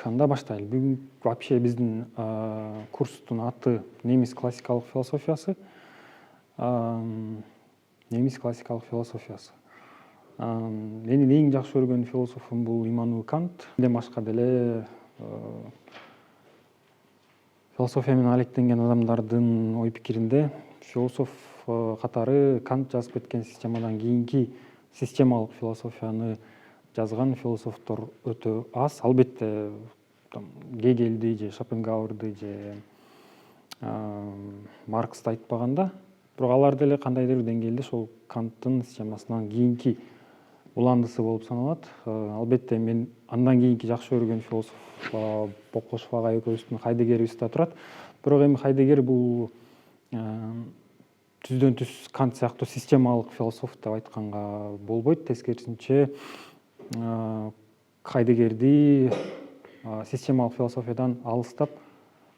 Анда баштайлы. Бүгүн вообще биздин курстун аты немис классикалык философиясы. Немис классикалык философиясы. Менин эң жакшы көргөн философум бул Иммануил Кант. Мындан башка деле философия менен алектенген адамдардын ой пикиринде философ катары Кант жазып кеткен системадан кийинки системалык философияны жазган философтор өтө аз. Албетте Гегельди же Шопенгауэрди же Марксты айтпаганда, бирок алар деле кандайдыр бир деңгээлде ошол Канттын системасынан кийинки уландысы болуп саналат. Албетте мен андан кийинки жакшы көргөн философ Бокошов ага экөөбүздүн Хайдеггерибиз да турат. Бирок эми Хайдеггер бул түздөн түз Кант сыяктуу системалык философ деп айтканга болбойт. Тескерисинче Хайдеггерди системалык философиядан алыстап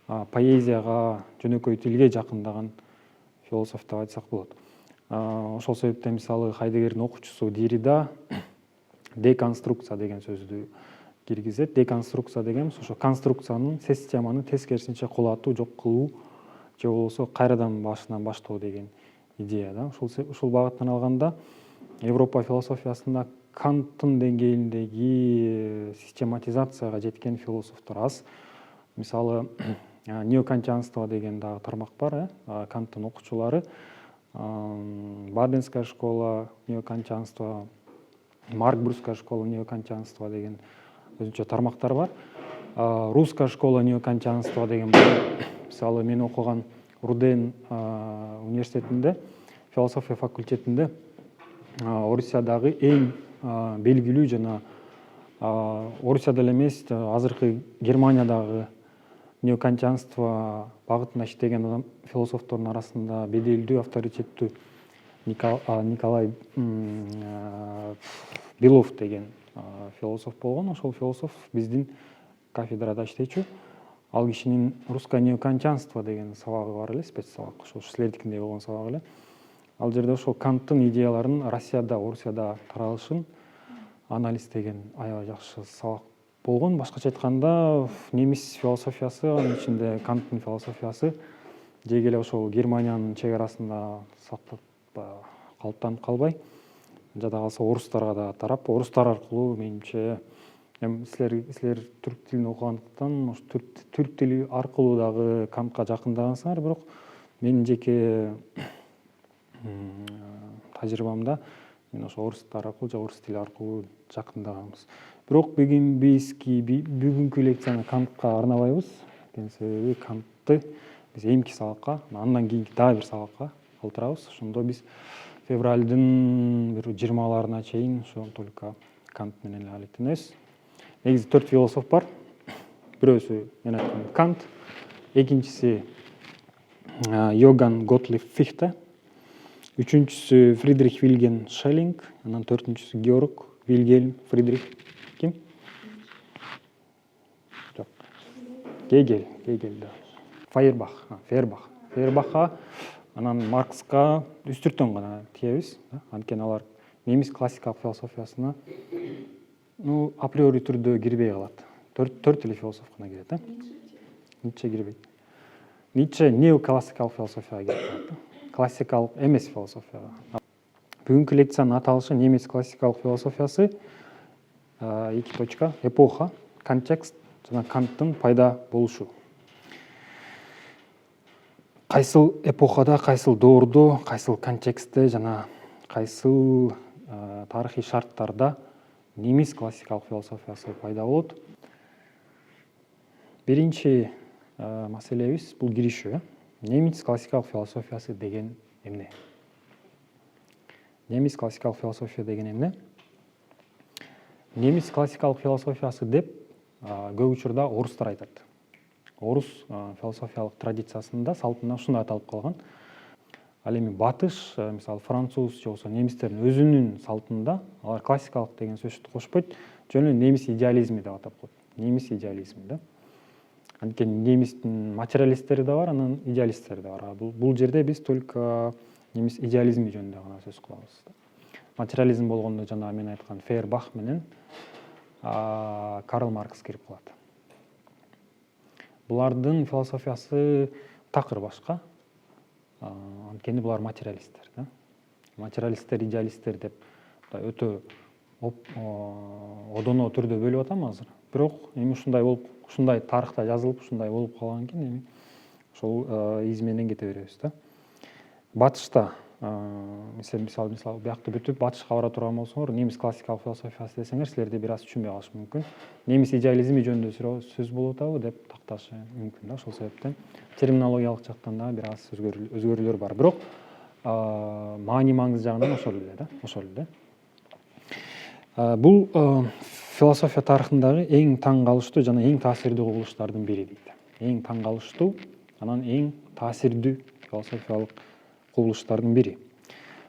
поэзияга, жөнөкөй тилге жакындаган философ деп айтсак болот. Ошол себептен мисалы Хайдеггердин окуучусу Деррида деконструкция деген сөздү киргизет. Деконструкция деген ошо конструкциянын, системаны тескерисинче кулатуу, жок кылуу же болбосо кайрадан башынан баштоо деген идея да. Ушул багыттан алганда Европа философиясында Канттын деңгээлиндеги систематизацияга жеткен философтор аз. Мисалы неокантианство деген дагы тармак бар, Канттын окуучулары. Баденская школа неокантианство, Маркбургская школа неокантианство деген өзүнчө тармактар бар. Русская школа неокантианство деген мисалы мен окуган Руден университетинде, философия факультетинде Орусиядагы эң белгилүү жана Орусияда эле эмес, азыркы Германиядагы неокантианство багытында иштеген философтордун арасында беделдүү, авторитеттүү Николай Белов деген философ болгон. Ошол философ биздин кафедрада иштечү. Ал кишинин русское неокантианство деген сабагы бар эле, спец сабак, ошол силердикиндей болгон сабак эле. Ал жерде ошол Канттын идеяларын Россияда, Орусияда таралышын анализдеген аябай жакшы сабак болгон. Башкача айтканда, немис философиясы, анын ичинде Канттын философиясы деги эле ошол Германиянын чек арасында сактап калыптанып калбай, жада калса орустарга да тарап, орустар аркылуу менимче силер түрк тилин окугандыктан ошо түрк тили аркылуу дагы Кантка жакындагансыңар, бирок менин жеке тажрыйбамда мен ошо орустар аркылуу же орус тили аркылуу жакындаганбыз. Бирок бүгүнкү лекцияны Кантка арнабайбыз. Себеби Кантты биз эмки сабакка, андан кийинки дагы бир сабакка калтырабыз. Ошондо биз февралдын бир 20-ларына чейин ошо только Кант менен эле алектенебиз. Негизи 4 философ бар. Бирөөсү мен айткан Кант, экинчиси Йоган Готлиб Фихте, үчүнчүсү Фридрих Вильгельм Шеллинг, анан төртүнчүсү Георг Вильгельм Фридрих ким? Жок. Гегель да. Фейербахка, анан Маркска үстүртөн гана тиебиз. Анткени алар немис классикалык философиясына априори түрдө кирбей калат. Төрт эле философ гана кирет, Ницше кирбейт. Ницше неоклассикалык философияга кирип калат. Классикалык эмес философияга. Бүгүнкү лекциянын аталышы немис классикалык философиясы, 2 точка, эпоха, контекст жана Канттын пайда болушу. Кайсыл эпохада, кайсыл доордо, кайсыл контекстте жана кайсыл тарыхый шарттарда немис классикалык философиясы пайда болот. Биринчи маселебиз бул киришүү. Немис классикалык философиясы деген эмне? Немис классикалык философия деген эмне? Немис классикалык философиясы деп көп учурда орустар айтат. Орус философиялык традициясында, салтында ушундай аталып калган. Ал эми батыш, мисалы француз же болбосо немистердин өзүнүн салтында алар классикалык деген сөздү кошпойт, жөн эле немис идеализми деп атап коет. Немис идеализми да. Анткени немистин материалисттери да бар, анан идеалисттери да бар. Бул жерде биз только немис идеализми жөнүндө гана сөз кылабыз. Материализм болгондо жана мен айткан Фейербах менен Карл Маркс кирип калат. булардын философиясы такыр башка. Анткени булар материалисттер да. Материалисттер, идеалисттер деп өтө одоно түрдө бөлүп атам азыр. Бирок эми ушундай болуп, ушундай тарыхта жазылып, ушундай болуп калган экен, эми ошол из менен кете беребиз да. Батышта мисалы биякты бүтүп батышка бара турган болсоңор, немис классикалык философиясы десеңер, силерде бир аз түшүнбөй калышы мүмкүн. Немис идеализми жөнүндө сөз болуп атабы деп такташы мүмкүн да. Ошол себептен терминологиялык жактан да бир аз өзгөрүүлөр бар. Бирок маани маңызы жагынан ошол эле да, ошол эле. Бул философия тарыхындагы эң таң калыштуу жана эң таасирдүү кубулуштардын бири дейт. Эң таң калыштуу, анан эң таасирдүү философиялык кубулуштардын бири.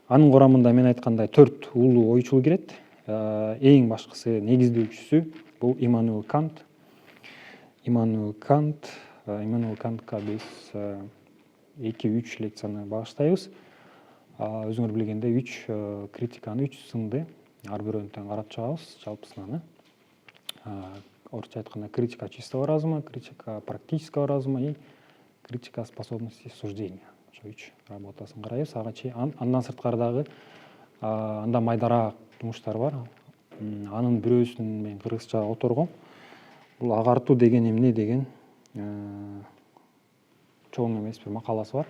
Анын курамында мен айткандай 4 улуу ойчул кирет. Эң башкысы, негиздөөчүсү бул Иммануил Кант. Иммануил Кантка биз 2-3 лекцияны багыштайбыз. Өзүңөр билгендей 3 критиканы, 3 сынды ар бирөөнү тең карап чыгабыз жалпысынан. Орусча айтканда критика чистого разума, критика практического разума и критика способности суждения. Ошо 3 работасын карайбыз. Андан сырткары дагы андан майдараак жумуштар бар. Анын бирөөсүн мен кыргызчага которгом. Бул агартуу деген эмне деген чоң эмес бир макаласы бар.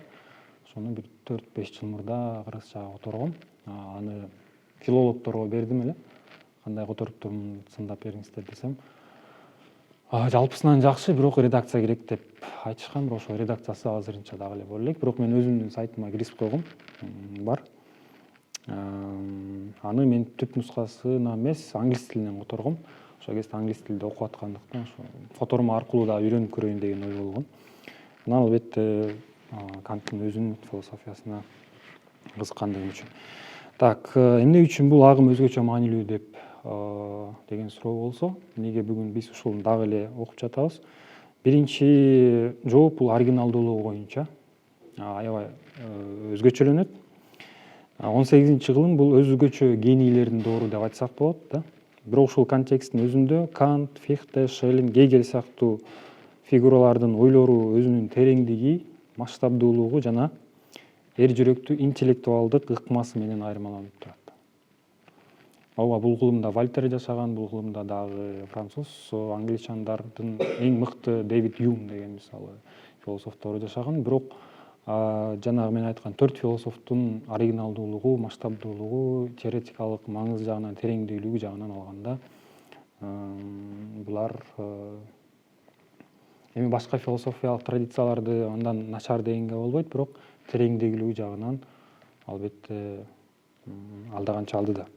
Ошону бир 4-5 жыл мурда кыргызчага которгом. Аны филологторго бердим эле. Кандай которуптурмун, сындап бериңиздер десем. Жалпысынан жакшы, бирок редакция керек деп айтышкан. Бирок ошол редакциясы азырынча дагы эле боло элек. Бирок мен өзүмдүн сайтыма киргизип койгом. Бар. Аны мен түп нускасына эмес, англис тилинен которгом. Ошол кезде англис тилде окуп аткандыктан ошо фоторума аркылуу да үйрөнүп көрөйүн деген ой болгон. Анан албетте Канттын өзүнүн философиясына кызыккандыгым үчүн. Так, эмне үчүн бул агым өзгөчө маанилүү деген суроо болсо, эмнеге бүгүн биз ушуну дагы эле окуп жатабыз? Биринчи жооп бул оригиналдуулугу боюнча аябай өзгөчөлөнөт. 18-кылым бул өзгөчө генийлердин доору деп айтсак болот да. Бирок ушул контексттин өзүндө Кант, Фихте, Шеллинг, Гегель сыяктуу фигуралардын ойлору өзүнүн тереңдиги, масштабдуулугу жана эр жүрөктүү интеллектуалдык ыкмасы менен айырмаланып турат. Ооба, бул кылымда Вольтер жашаган, бул кылымда дагы француз, англичандардын эң мыкты Дэвид Юм деген мисалы философтору жашаган. Бирок жанагы мен айткан 4 философтун оригиналдуулугу, масштабдуулугу, теоретикалык маңызы жагынан, тереңдүүлүгү жагынан алганда булар эми башка философиялык традицияларды андан начар дегенге болбойт, бирок тереңдүүлүгү жагынан албетте алдаганча алдыда.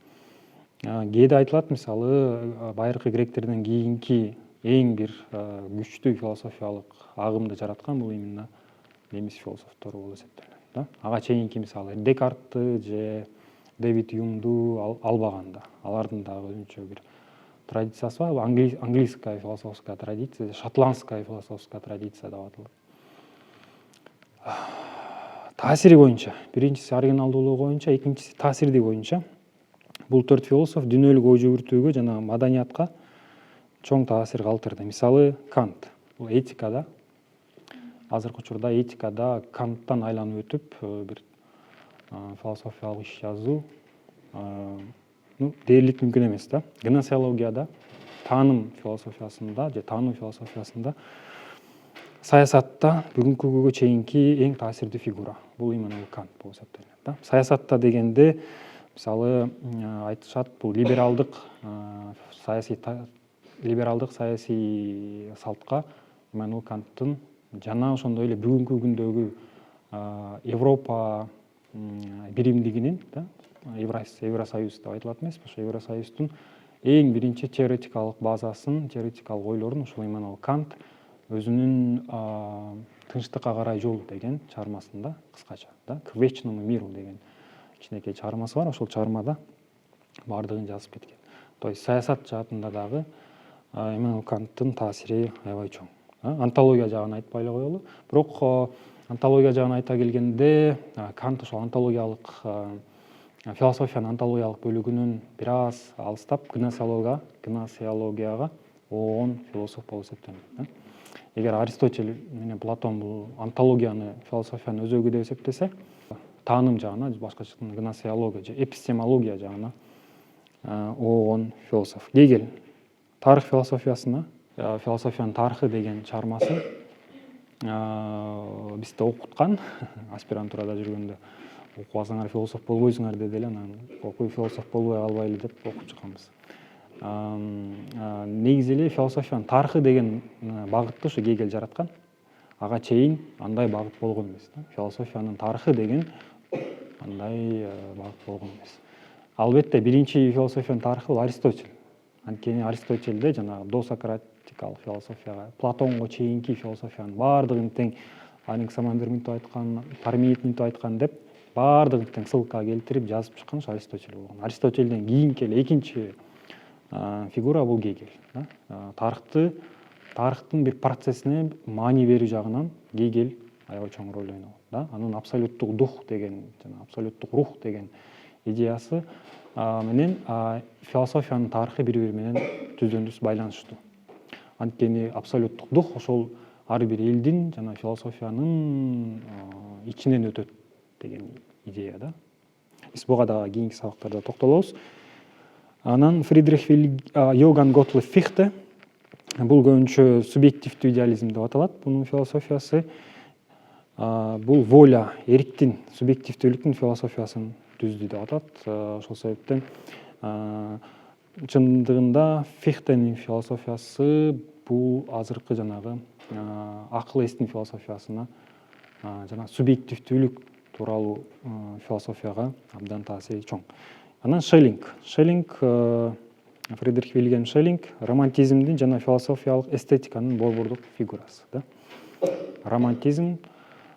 Кээде айтылат, мисалы, байыркы гректерден кийинки эң бир күчтүү философиялык агымды жараткан бул именно немис философтору болуп эсептелет да. Ага чейинки мисалы Декартты же Дэвид Юмду албаганда, алардын дагы өзүнчө бир традициясы бар. Английская философская традиция, шотландская философская традиция деп аталат. Таасири боюнча, биринчиси оригиналдуулугу боюнча, экинчиси таасирди боюнча бул 4 философ дүйнөлүк ой жүгүртүүгө жана маданиятка чоң таасир калтырды. Мисалы, Кант бул этикада, азыркы учурда этикада Канттан айланып өтүп бир философиялык иш жазуу дээрлик мүмкүн эмес да. Гносеологияда, тааным философиясында же таануу философиясында, саясатта бүгүнкү күнгө чейинки эң таасирдүү фигура бул именно Кант болуп эсептелет да. Саясатта дегенде мисалы айтышат, бул либералдык саясий салтка именно Канттын жана ошондой эле бүгүнкү күндөгү Европа биримдигинин да, Евросоюз деп айтылат эмеспи? Ошо Евросоюздун эң биринчи теоретикалык базасын, теоретикалык ойлорун ушул именно Кант өзүнүн тынчтыкка карай жол деген чыгармасында кыскача да, к вечному миру деген кичинекей чыгармасы бар. Ошол чыгармада баардыгын жазып кеткен. То есть саясат жаатында дагы Иммануил Канттын таасири аябай чоң. Антология жагын айтпай эле коелу. Бирок антология жагын айта келгенде Кант ошол антологиялык философиянын антологиялык бөлүгүнөн бир аз алыстап гносеологияга болгон философ болуп эсептелет. Эгер Аристотель менен Платон бул онтологияны, философияны өзөгү деп эсептесе, тааным жагына, башкача айтканда гносеология же эпистемология жагына болгон философ. Гегель тарых философиясына, философиянын тарыхы деген чыгармасын бизде окуткан, аспирантурада жүргөндө окуп алсаңар философ болбойсуңар деди эле, анан окуй философ болбой калбайлы деп окуп чыкканбыз. Негизи эле философиянын тарыхы деген багытты ушу Гегель жараткан. Ага чейин андай багыт болгон эмес. Философиянын тарыхы деген андай багыт болгон эмес. Албетте биринчи философиянын тарыхы бул Аристотель. Анткени Аристотельде жанагы досократикалык философияга, Платонго чейинки философиянын баардыгын тең Анаксимандр мынтип айткан, Парменид мынтип айткан деп баардыгын тең ссылка келтирип жазып чыккан Аристотель болгон. Аристотельден кийинки эле экинчи фигура бул Гегель. Тарыхтын бир процессине маани берүү жагынан Гегель аябай чоң роль ойногон. Анын абсолюттук дух деген, жана абсолюттук рух деген идеясы менен философиянын тарыхы бири-бири менен түздөн-түз байланыштуу. Анткени абсолюттук дух ошол ар бир элдин жана философиянын ичинен өтөт деген идея да. Биз буга дагы кийинки сабактарда токтолобуз. Анан Фридрих Йоган Готлоб Фихте, бул көбүнчө субъективдүү идеализм деп аталат. Бунун философиясы бул воля, эриктин, субъективдүүлүктүн философиясын түздү деп атат. Ошол себептен чындыгында Фихтенин философиясы бул азыркы жанагы акыл эстин философиясына жана субъективдүүлүк тууралуу философияга абдан таасири чоң. Анан Шеллинг, Фридрих Вильгельм Шеллинг романтизмдин жана философиялык эстетиканын борбордук фигурасы.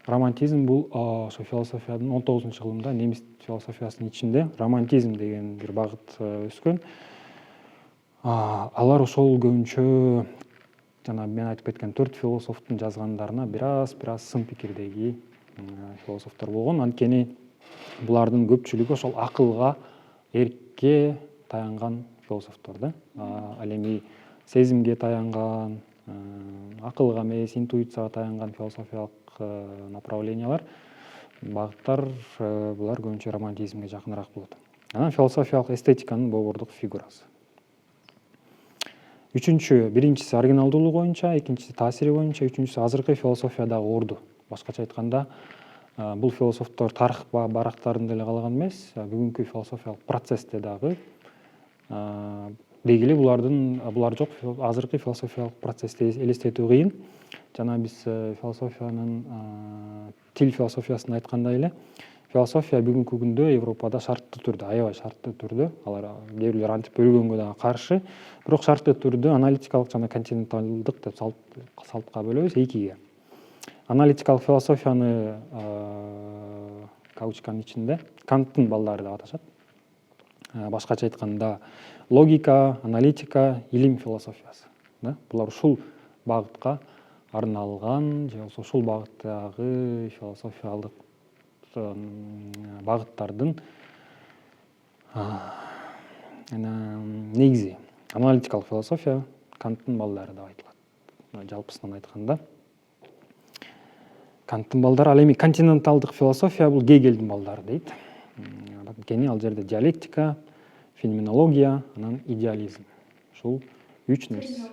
Романтизм бул ошо философиянын 19-кылымда немис философиясынын ичинде романтизм деген бир багыт өскөн. Алар ошол көбүнчө жана мен айтып кеткен 4 философтун жазгандарына бир аз сын пикирдеги философтор болгон. Анткени булардын көпчүлүгү ошол акылга, эркке таянган философтор да. Ал эми сезимге таянган, акылга эмес, интуицияга таянган философиялык направлениялар, багыттар булар көбүнчө романтизмге жакыныраак болот. Анан философиялык эстетиканын борбордук фигурасы. Биринчиси оригиналдуулук боюнча, экинчиси таасири боюнча, үчүнчүсү азыркы философиядагы орду. Башкача айтканда, бул философтор тарых барактарында эле калган эмес, бүгүнкү философиялык процессте дагы деги эле булар жок. Азыркы философиялык процессти элестетүү кыйын. Жана биз философиянын тил философиясын айткандай эле, философия бүгүнкү күндө Европада шарттуу түрдө, аябай шарттуу түрдө, алар кээ бирлер антип бөлгөнгө дагы каршы, бирок шарттуу түрдө аналитикалык жана континенталдык деп салтка бөлөбүз экиге. Аналитикалык философияны кавычканын ичинде Канттын балдары деп аташат. Башкача айтканда логика, аналитика, илим философиясы. Булар ушул багытка арналган же болбосо ушул багыттагы философиялык багыттардын негизи. Аналитикалык философия Канттын балдары деп айтылат. Жалпысынан айтканда Канттын балдары. Ал эми континенталдык философия бул Гегельдин балдары дейт. Анткени ал жерде диалектика, феноменология, анан идеализм. Ушул 3 нерсе.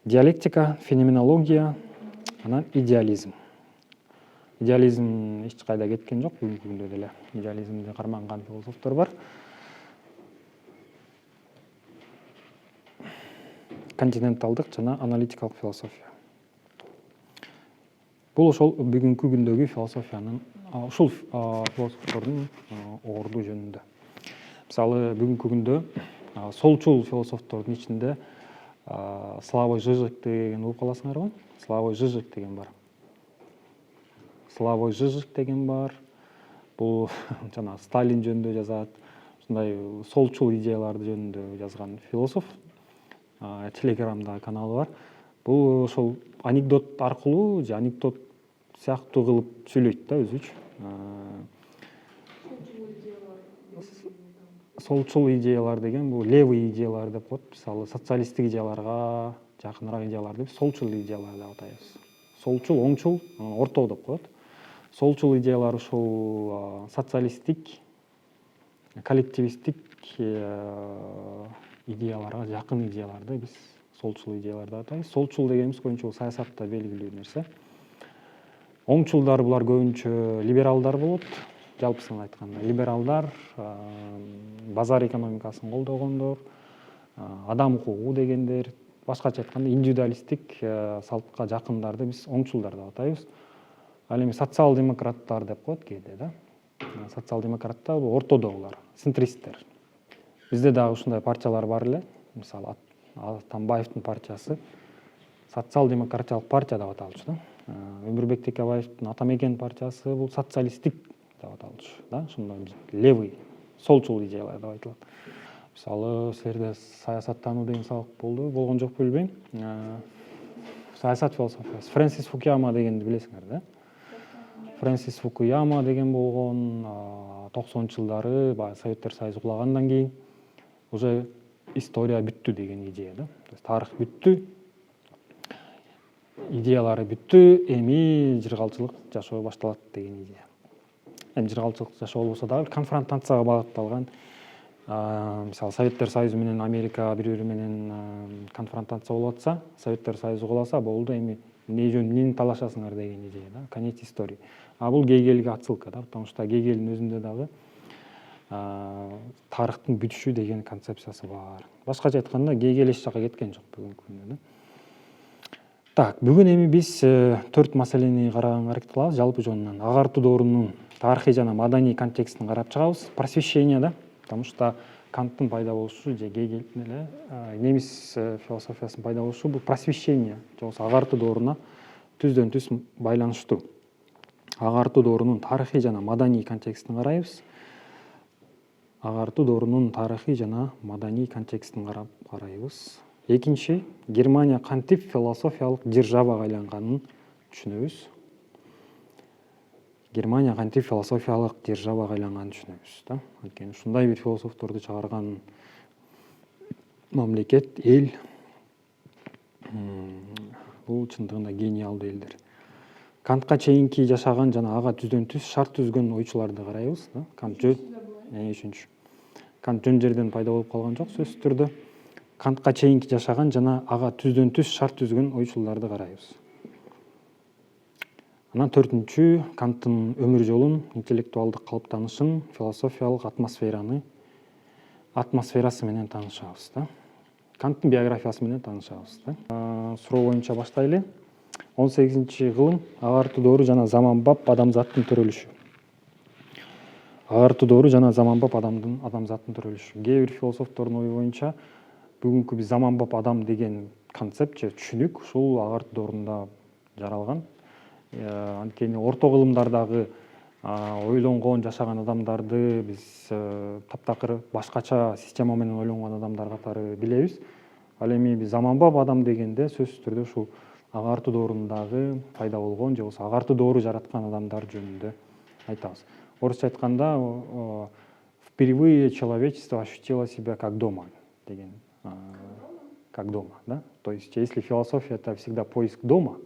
Диалектика, феноменология, анан идеализм. Идеализм эч кайда кеткен жок, бүгүнкү күндө деле идеализмди карманган философтор бар. Континенталдык жана аналитикалык философия. Бул ошол бүгүнкү күндөгү философиянын, ушул философтордун орду жөнүндө. Мисалы, бүгүнкү күндө солчул философтордун ичинде Славой Жижик деген угуп каласыңарбы? Славой Жижик деген бар. Бул жана Сталин жөнүндө жазат, ушундай солчул идеяларды жөнүндө жазган философ. Телеграмда каналы бар. Бул ошол анекдот аркылуу же анекдот сыяктуу кылып сүйлөйт да өзүчө. солчул идеялар деген бул левый идеялар деп коет. Мисалы социалисттик идеяларга жакыныраак идеялар деп солчул идеялар деп атайбыз. Солчул, оңчул, орто деп коет. Солчул идеялар ушул социалисттик, коллективисттик идеяларга жакын идеяларды биз солчул идеялар деп атайбыз. Солчул дегенimiz көбүнчө саясатта белгилүү нерсе. Оңчулдар булар көбүнчө либералдар болот. Жалпысын айтканда либералдар базар экономикасын колдогондор, адам укугу дегендер, башкача айтканда индивидуалисттик салтка жакындарды биз оңчулдар деп атайбыз. Ал эми социал-демократтар деп коет кээде да. Социал-демократтар ортодо булар, центристтер. Бизде дагы ушундай партиялар бар эле. Мисалы Атамбаевдин партиясы социал-демократиялык партия деп аталчу да. Өмүрбек Текебаевдин Атамекен партиясы бул социалисттик деп аталчу да. Ошондой левый, солчул идеялар деп айтылат. Мисалы силерде саясаттануу деген сабак болгон жок билбейм. Саясат философиясы. Фрэнсис Фукуяма дегенди билесиңер да. Фрэнсис Фукуяма деген болгон 90-жылдары баягы Советтер Союзу кулагандан кийин уже история бүттү деген идея да. То есть тарых бүттү, идеялары бүттү, эми жыргалчылык жашоо башталат деген идея. Эми жыргалчылык жашоо болбосо дагы конфронтацияга багытталган. Мисалы Советтер Союзу менен Америка бири-бири менен конфронтация болуп атса, Советтер Союзу куласа болду, эми эмне жөн эмнени талашасыңар деген идея да. Конец истории. Бул Гегельге отсылка да, потому что Гегельдин өзүндө дагы тарыхтын бүтүшү деген концепциясы бар. Башкача айтканда Гегель эч жака кеткен жок бүгүнкү күндө да. Так, бүгүн эми биз 4 маселени караганга аракет кылабыз. Жалпы жонунан агартуу доорунун тарыхый жана маданий контекстин карап чыгабыз. Просвещение да, потому что Канттын пайда болушу же Гегельдин эле немис философиясынын пайда болушу бул просвещение, же болбосо агартуу дооруна түздөн түз байланыштуу. Агартуу доорунун тарыхый жана маданий контекстин карайбыз. Агартуу доорунун тарыхый жана маданий контекстин карайбыз. Экинчи, Германия кантип философиялык державага айланганын түшүнөбүз. Германия кантип философиялык державага айланганын түшүнөбүз да. Анткени ушундай бир философторду чыгарган мамлекет, эл бул чындыгында гениалдуу элдер. Кантка чейинки жашаган жана ага түздөн түз шарт түзгөн ойчуларды карайбыз да. Кант үчүнчү. Кант жөн жерден пайда болуп калган жок сөзсүз түрдө. Кантка чейинки жашаган жана ага түздөн түз шарт түзгөн ойчуларды карайбыз. Анан төртүнчү, Канттын өмүр жолун, интеллектуалдык калыптанышын, философиялык атмосферасы менен таанышабыз да. Канттын биографиясы менен таанышабыз да. Суроо боюнча баштайлы. 18-кылым агартуу доору жана заманбап адамзаттын төрөлүшү. Агартуу доору жана заманбап адамзаттын төрөлүшү. Кээ бир философтордун ою боюнча бүгүнкү биз заманбап адам деген концепт же түшүнүк ушул агартуу доорунда жаралган. Анткени орто кылымдардагы ойлонгон, жашаган адамдарды биз таптакыр башкача система менен ойлонгон адамдар катары билебиз. Ал эми биз заманбап адам дегенде сөзсүз түрдө ушул агартуу доорундагы пайда болгон же болбосо агартуу доору жараткан адамдар жөнүндө айтабыз. Орусча айтканда впервые человечество ощутило себя как дома деген, как дома, да? То есть если философия это всегда поиск дома,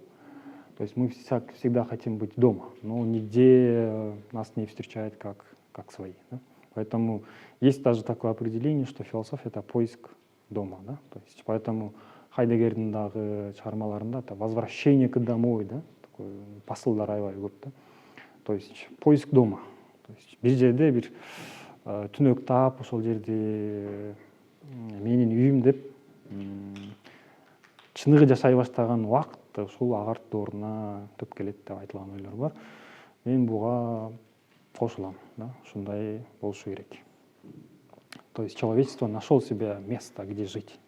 то есть мы всегда хотим быть дома, но нигде нас не встречают как свои. Да? Поэтому есть даже такое определение, что философия это поиск дома. Да? То есть поэтому Хайдеггердин дагы чыгармаларында это возвращение к домой, да? Такой посылдар аябай көп да. То есть поиск дома. То есть бир жерде бир түнөк таап, ошол жерде менин үйүм деп чыныгы жашай баштаган убакыт ушул агартуу дооруна төп келет деп айтылган ойлор бар. Мен буга кошулам, да, ушундай болушу керек. То есть человечество нашел себе место, где жить.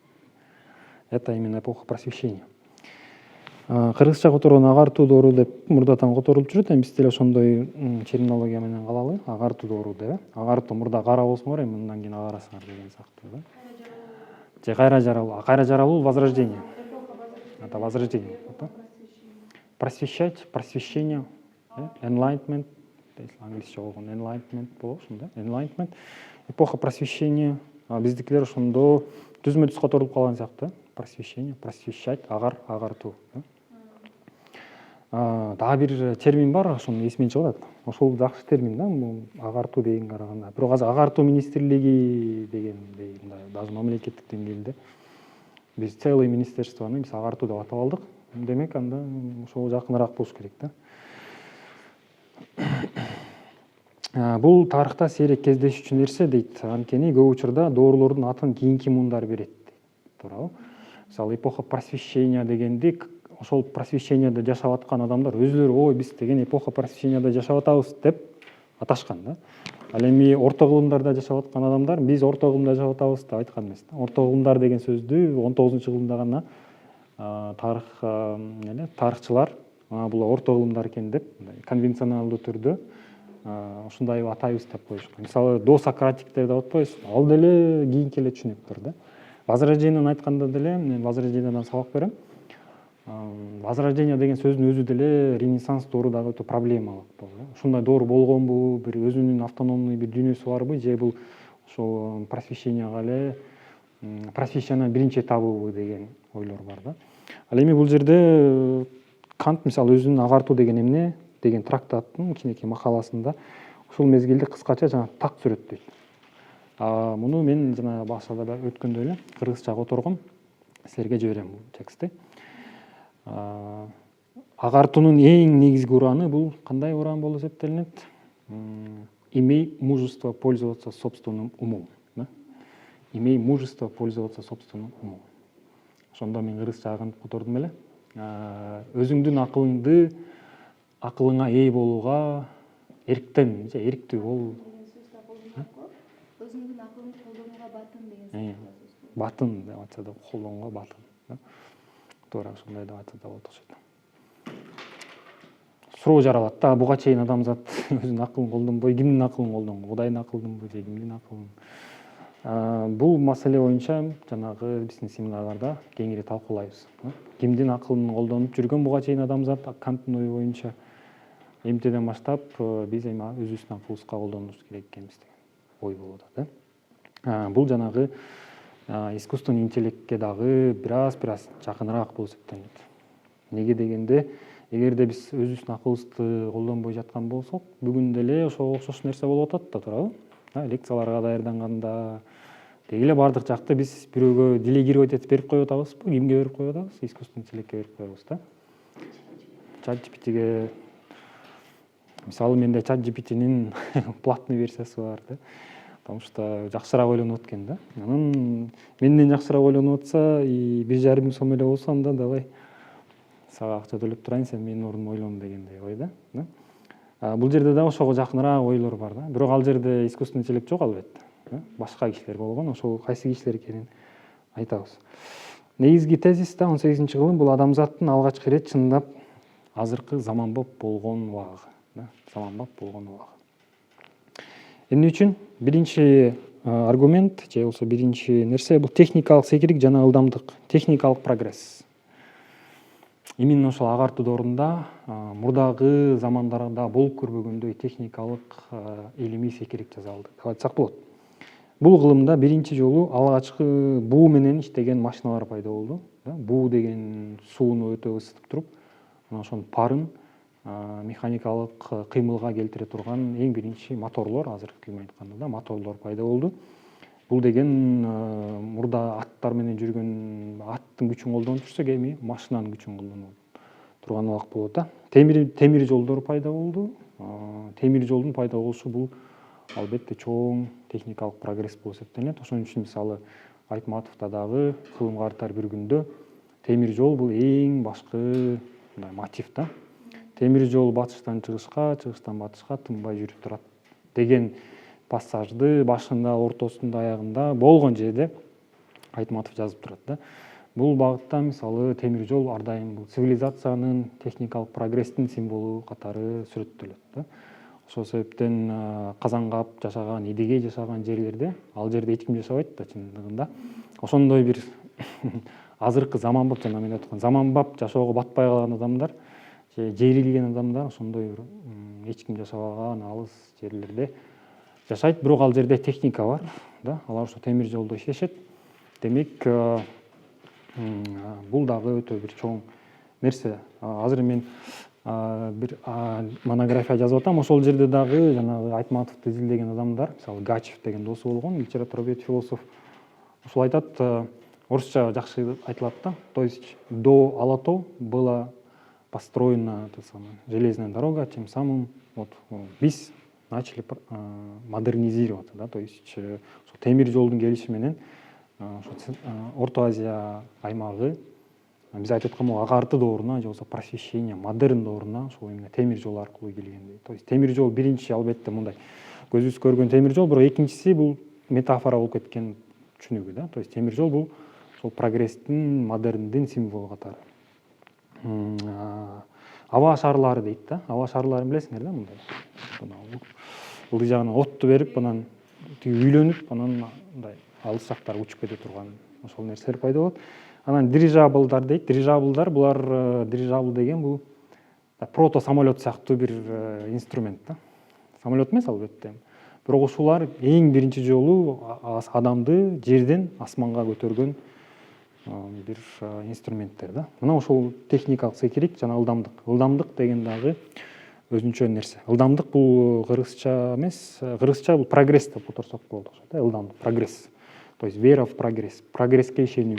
Это именно эпоха просвещения. Кыргызча которгон агартуу доору деп мурдатан которулуп жүрөт, эми биз деле ошондой терминология менен калалы. Агартуу доору деп. Агартуу мурда кара болсоңор, эми мындан кийин агарасыңар деген сыяктуу да. Же кайра жаралуу. Кайра жаралуу возрождение. Это возрождение. Просвещать, просвещение, enlightenment, англисче болгон enlightenment болобу ушунда. Enlightenment эпоха просвещения. Биздикилер ошондо түзмө түз которулуп калган сыяктуу. Просвещение, просвещать, агартуу. Дагы бир термин бар, ошону эсимден чыгып атат. Ошол жакшы термин да, агартуу дегенге караганда. Бирок азыр агартуу министрлиги дегендей даже мамлекеттик деңгээлде биз целый министерствону биз агартуу деп атап алдык. Демек анда ошого жакыныраак болуш керек да. Бул тарыхта сейрек кездешүүчү нерсе дейт. Анткени көп учурда доорулордун атын кийинки муундар берет. Туурабы? Мисалы эпоха просвещения дегенди ошол просвещенияда жашап аткан адамдар өзүлөрү ой биз деген эпоха просвещенияда жашап атабыз деп аташкан да. Ал эми орто кылымдарда жашап аткан адамдар биз орто кылымда жашап атабыз деп айткан эмес да. Орто кылымдар деген сөздү 19-кылымда гана тарыхчылар бул орто кылымдар экен деп конвенционалдуу түрдө ушундай атайбыз деп коюшкан. Мисалы до сократиктер деп атпайбыз, ал деле кийинки эле түшүнүктөр да. Возрождениени айтканда деле мен возрождениядан сабак берем. Возрождение деген сөздүн өзү деле ренессанс доору дагы өтө проблемалык болду. Ушундай доор болгонбу, бир өзүнүн автономный бир дүйнөсү барбы, же бул ошол просвещенияга эле просвещениянын биринчи этабыбы деген ойлор бар да. Ал эми бул жерде Кант мисалы өзүнүн агартуу деген эмне деген трактаттын кичинекей макаласында ушул мезгилди кыскача жана так сүрөттөйт. Муну мен жана башында да өткөндө эле кыргызчага которгом, силерге жиберем бул текстти. Агартуунун эң негизги ураны бул кандай уран болуп эсептелинет? Имей мужество пользоваться собственным умом. Имей мужество пользоваться собственным умом. Ошондо мен кыргызчага котордум эле. Өзүңдүн акылыңа ээ болууга эрктен, же эрктүү бол. Өзүңдүн акылыңды колдонууга батын деген сөз. Батын деп атса да колдонууга батын. Туура ошондой деп атса да болот окшойт. Суроо жаралат да, буга чейин адамзат өзүнүн акылын колдонбой, кимдин акылын колдонгон? Кудайдын акылынбы же кимдин акылын? Бул маселе боюнча жанагы биздин семинарларда кеңири талкуулайбыз. Кимдин акылын колдонуп жүргөн буга чейин адамзат Канттын ою боюнча эмтеден баштап биз эми өзүбүздүн акылыбызга колдонуубуз керек экенбиз деген ой болуп атат да. Бул жанагы искусственный интеллектке дагы бир жакыныраак болуп эсептелет. Неге дегенде, эгерде биз өзүбүздүн акылыбызды колдонбой жаткан болсок, бүгүн деле ошого окшош нерсе болуп атат да, туурабы? Лекцияларга даярданганда деги эле бардык жакты биз бирөөгө делегировать этип берип коюп атабызбы? Кимге берип коюп атабыз? Искусственный интеллектке берип коебуз да. ChatGPT'ге мисалы менде ChatGPT'нин платный версиясы бар да. Потому что жакшыраак ойлонуп экен да. Анан менден жакшыраак ойлонуп атса, 1,5 миң сом эле болсо анда давай сага акча төлөп турайын, сен менин ордума ойлон дегендей ой да. Бул жерде да ошого жакыныраак ойлор бар да. Бирок ал жерде искусственный интеллект жок албетте. Башка кишилер болгон, ошол кайсы кишилер экенин айтабыз. Негизги тезис да 18-кылым бул адамзаттын алгачкы ирет чындап азыркы заманбап болгон убагы. Заманбап болгон убагы. Эмне үчүн? Биринчи аргумент же болсо биринчи нерсе бул техникалык секирик жана ылдамдык, техникалык прогресс. Именно ошол агартуу доорунда мурдагы замандарда болуп көрбөгөндөй техникалык илимий секирик жасалды деп айтсак болот. Бул кылымда биринчи жолу алгачкы буу менен иштеген машиналар пайда болду. Буу деген сууну өтө ысытып туруп, ошонун парын механикалык кыймылга келтире турган эң биринчи моторлор, азыркы тилмен айтканда да моторлор пайда болду. Бул деген мурда аттар менен жүргөн, аттын күчүн колдонуп жүрсөк, эми машинанын күчүн колдонуп турган убакыт болот да. Темир жолдор пайда болду. Темир жолдун пайда болушу бул албетте чоң техникалык прогресс болуп эсептелет. Ошон үчүн мисалы Айтматовдо дагы кылым картар бир күндө темир жол бул эң башкы мотив да. Темир жол батыштан чыгышка, чыгыштан батышка тынбай жүрүп турат деген пассажды башында, ортосунда, аягында болгон жерде Айтматов жазып турат да. Бул багытта мисалы темир жол ар дайым бул цивилизациянын, техникалык прогресстин символу катары сүрөттөлөт да. Ошол себептен Казангап жашаган, Эдегей жашаган жерлерде, ал жерде эч ким жашабайт да чындыгында. Ошондой бир азыркы заманбап, жана мен айткан заманбап жашоого батпай калган адамдар же жерилген адамдар ошондой бир эч ким жашабаган алыс жерлерде жашайт, бирок ал жерде техника бар да, алар ошо темир жолдо иштешет. Демек бул дагы өтө бир чоң нерсе. Азыр мен бир монография жазып атам, ошол жерде дагы жанагы Айтматовду изилдеген адамдар, мисалы Гачев деген досу болгон, литературовед, философ, ошол айтат, орусча жакшы айтылат да. То есть до Алатау была построена железная дорога, тем самым вот биз начали модернизироваться, да, то есть темир жолдун келиши менен Орто Азия аймагы биз айтып аткан бул агарты дооруна же болбосо просвещение, модерн дооруна ошол эмне темир жол аркылуу келгендей. То есть темир жол биринчи албетте мындай көзүбүз көргөн темир жол, бирок экинчиси бул метафора болуп кеткен түшүнүгү да. То есть темир жол бул ошол прогресстин, модерндин символу катары. Аба шарлары дейт да. Аба шарларын билесиңер да, мындай. Бул жагынан отту берип, анан үйлөнүп, анан мындай алыс жактарга учуп кете турган ошол нерселер пайда болот. Анан дирижаблдар дейт. Дирижаблдар булар, дирижабл деген бул прото самолет сыяктуу бир инструмент да. Самолет эмес албетте. Бирок ушулар эң биринчи жолу адамды жерден асманга көтөргөн бир инструменттер да. Мына ошол техникалык секирик жана ылдамдык. Ылдамдык деген дагы өзүнчө нерсе. Ылдамдык бул кыргызча эмес, кыргызча бул прогресс деп которсок болот ошо да, ылдамдык, прогресс. То есть вера в прогресс, прогресске ишенүү.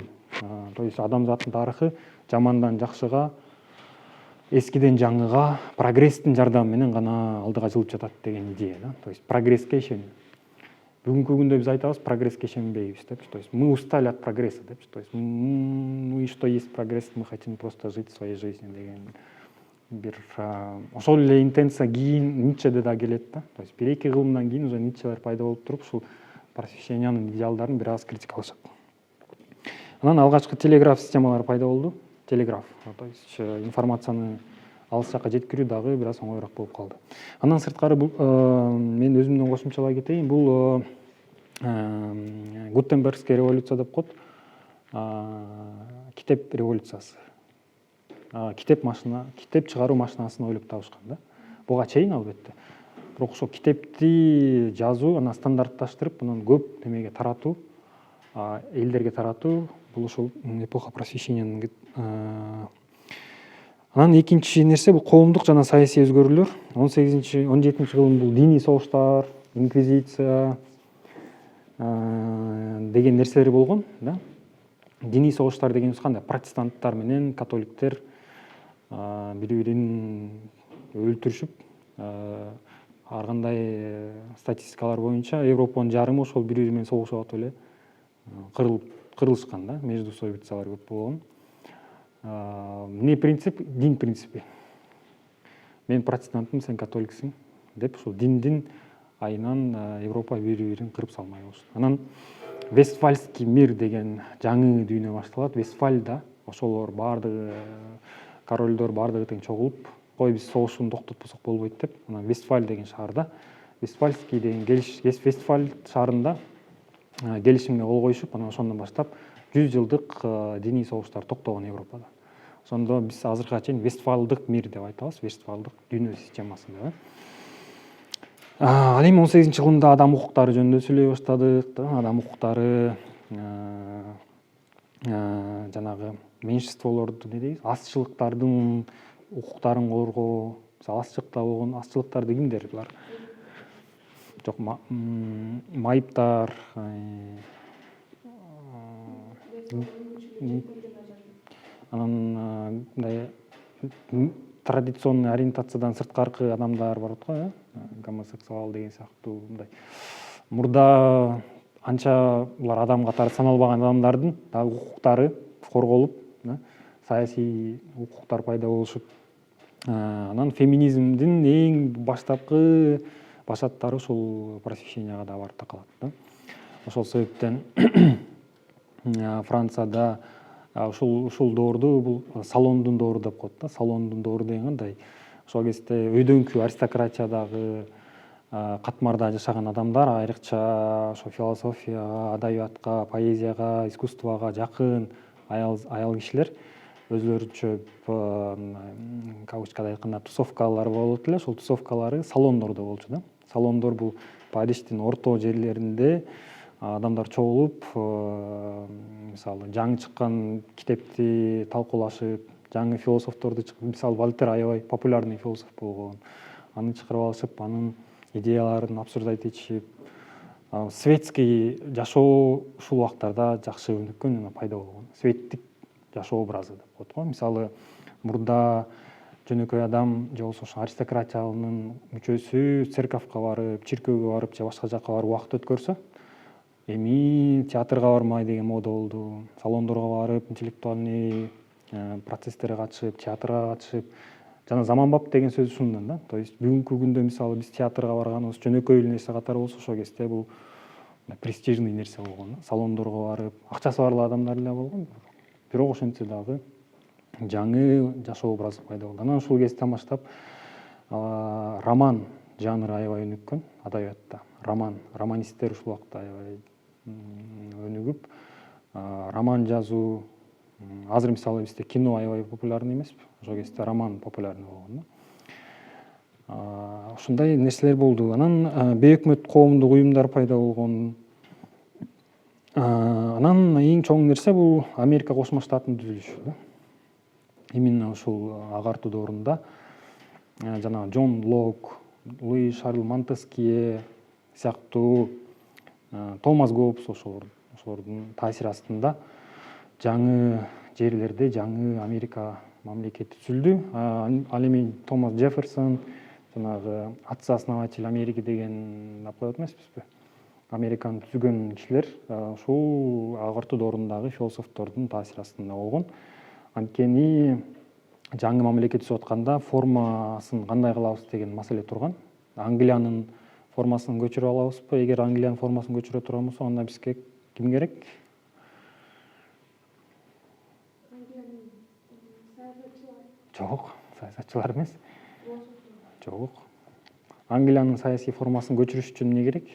То есть адамзаттын тарыхы жамандан жакшыга, эскиден жаңыга прогресстин жардамы менен гана алдыга жылып жатат деген идея да. То есть прогресске ишенүү. Бүгүнкү күндө биз айтабыз, прогресске ишенбейбиз деп. То есть мы устали от прогресса деп. То есть ну и что есть прогресс, мы хотим просто жить своей жизнью деген бир ошол эле интенция кийин Ницчеде да келет да. То есть бир эки кылымдан кийин уже Ницчелер пайда болуп туруп, ушул просвещениянын идеалдарын бир аз критикалашат. Анан алгачкы телеграф системалары пайда болду. Телеграф, то есть информацияны алыс жакка жеткирүү дагы бир аз оңоюраак болуп калды. Андан сырткары бул мен өзүмдөн кошумчалай кетейин. Бул Гутенбергский революция деп коет. Китеп революциясы. Китеп чыгаруу машинасын ойлоп табышкан да. Буга чейин албетте. Бирок ошо китепти жазуу, анан стандартташтырып, анан көп немеге таратуу, элдерге таратуу, бул ошол эпоха просвещениянын. Анан экинчи нерсе бул коомдук жана саясий өзгөрүүлөр. 18-17 кылым бул диний согуштар, инквизиция деген нерселер болгон да. Диний согуштар дегенибиз кандай? Протестанттар менен католиктер бири-бирин өлтүрүшүп, ар кандай статистикалар боюнча Европанын жарымы ошол бири-бири менен согушуп атып эле кырылышкан да, междусобицалар көп болгон. Не принцип? Дин принципи. Мен протестантмын, сен католиксиң деп ушул диндин айынан Европа бири-бирин кырып салмай болушту. Анан Вестфальский мир деген жаңы дүйнө башталат. Вестфальда ошолор баардыгы королдор баардыгы тең чогулуп, кой биз согушууну токтотпосок болбойт деп, анан Вестфаль деген шаарда Вестфальский деген Вестфаль шаарында келишимге кол коюшуп, анан ошондон баштап 100 жылдык диний согуштар токтогон Европада. Ошондо биз азыркыга чейин Вестфалдык мир деп айтабыз, Вестфалдык дүйнө системасы деп. Ал эми 18-кылымда адам укуктары жөнүндө сүйлөй баштадык да. Адам укуктары жанагы меньшинстволорду не дейбиз, азчылыктардын укуктарын коргоо. Азчылыкта болгон азчылыктарды кимдер булар? Жок, майыптар, анан мындай традиционный ориентациядан сырткаркы адамдар бар го, гомосексуал деген сыяктуу мындай. Мурда анча булар адам катары саналбаган адамдардын дагы укуктары корголуп, саясий укуктар пайда болушуп, анан феминизмдин эң баштапкы башаттары ушул просвещенияга да барып такалат да. Ошол себептен Францияда ушул доорду бул салондун доору деп коет да. Салондун доору деген кандай? Ошол кезде өйдөңкү аристократиядагы катмарда жашаган адамдар айрыкча ошо философияга, адабиятка, поэзияга, искусствого жакын аял кишилер өзлөрүнчө кавычкада айтканда тусовкалар болот эле. Ошол тусовкалары салондордо болчу да. Салондор бул Париштин орто жерлеринде адамдар чогулуп, мисалы жаңы чыккан китепти талкуулашып, жаңы философторду чыгып, мисалы Вольтер аябай популярный философ болгон. Аны чыгарып алышып, анын идеяларын обсуждать этишип, светский жашоо ушул убактарда жакшы өнүккөн жана пайда болгон. Светтик жашоо образы деп коет го. Мисалы, мурда жөнөкөй адам же болбосо аристократиянын мүчөсү церковко барып, чиркөөгө барып же башка жака барып убакыт өткөрсө, эми театрга бармай деген мода болду. Салондорго барып, интеллектуальный процесстерге катышып, театрга катышып, жана заманбап деген сөз ушундан да. То есть бүгүнкү күндө мисалы биз театрга барганыбыз жөнөкөй нерсе катары болсо, ошол кезде бул престижный нерсе болгон. Салондорго барып, акчасы бар адамдар эле болгон. Бирок ошентсе дагы жаңы жашоо образы пайда болду. Анан ушул кезден баштап роман жанры аябай өнүккөн адабиятта. Романисттер ушул убакта аябай өнүгүп, роман жазуу. Азыр мисалы бизде кино аябай популярный эмеспи? Ошол кезде роман популярный болгон да. Ушундай нерселер болду. Анан бейөкмөт коомдук уюмдар пайда болгон. Анан эң чоң нерсе бул Америка Кошмо Штатынын түзүлүшү да. Именно ушул агартуу доорунда жана Джон Лок, Луи Шарль Монтескье сыяктуу, Томас Гоббс ошолордун таасири астында жаңы жерлерде жаңы Америка мамлекети түзүлдү. Ал эми Томас Джефферсон, жанагы отцы-основатель Америки деген деп коет эмеспизби? Американы түзгөн кишилер ушул агартуу доорундагы философтордун таасири астында болгон. Анткени жаңы мамлекет түзүп атканда формасын кандай кылабыз деген маселе турган. Англиянын формасын көчүрүп алабызбы? Эгер Англиянын формасын көчүрө турган болсок, анда бизге ким керек? Жок, саясатчылар эмес. Жок. Англиянын саясий формасын көчүрүш үчүн эмне керек?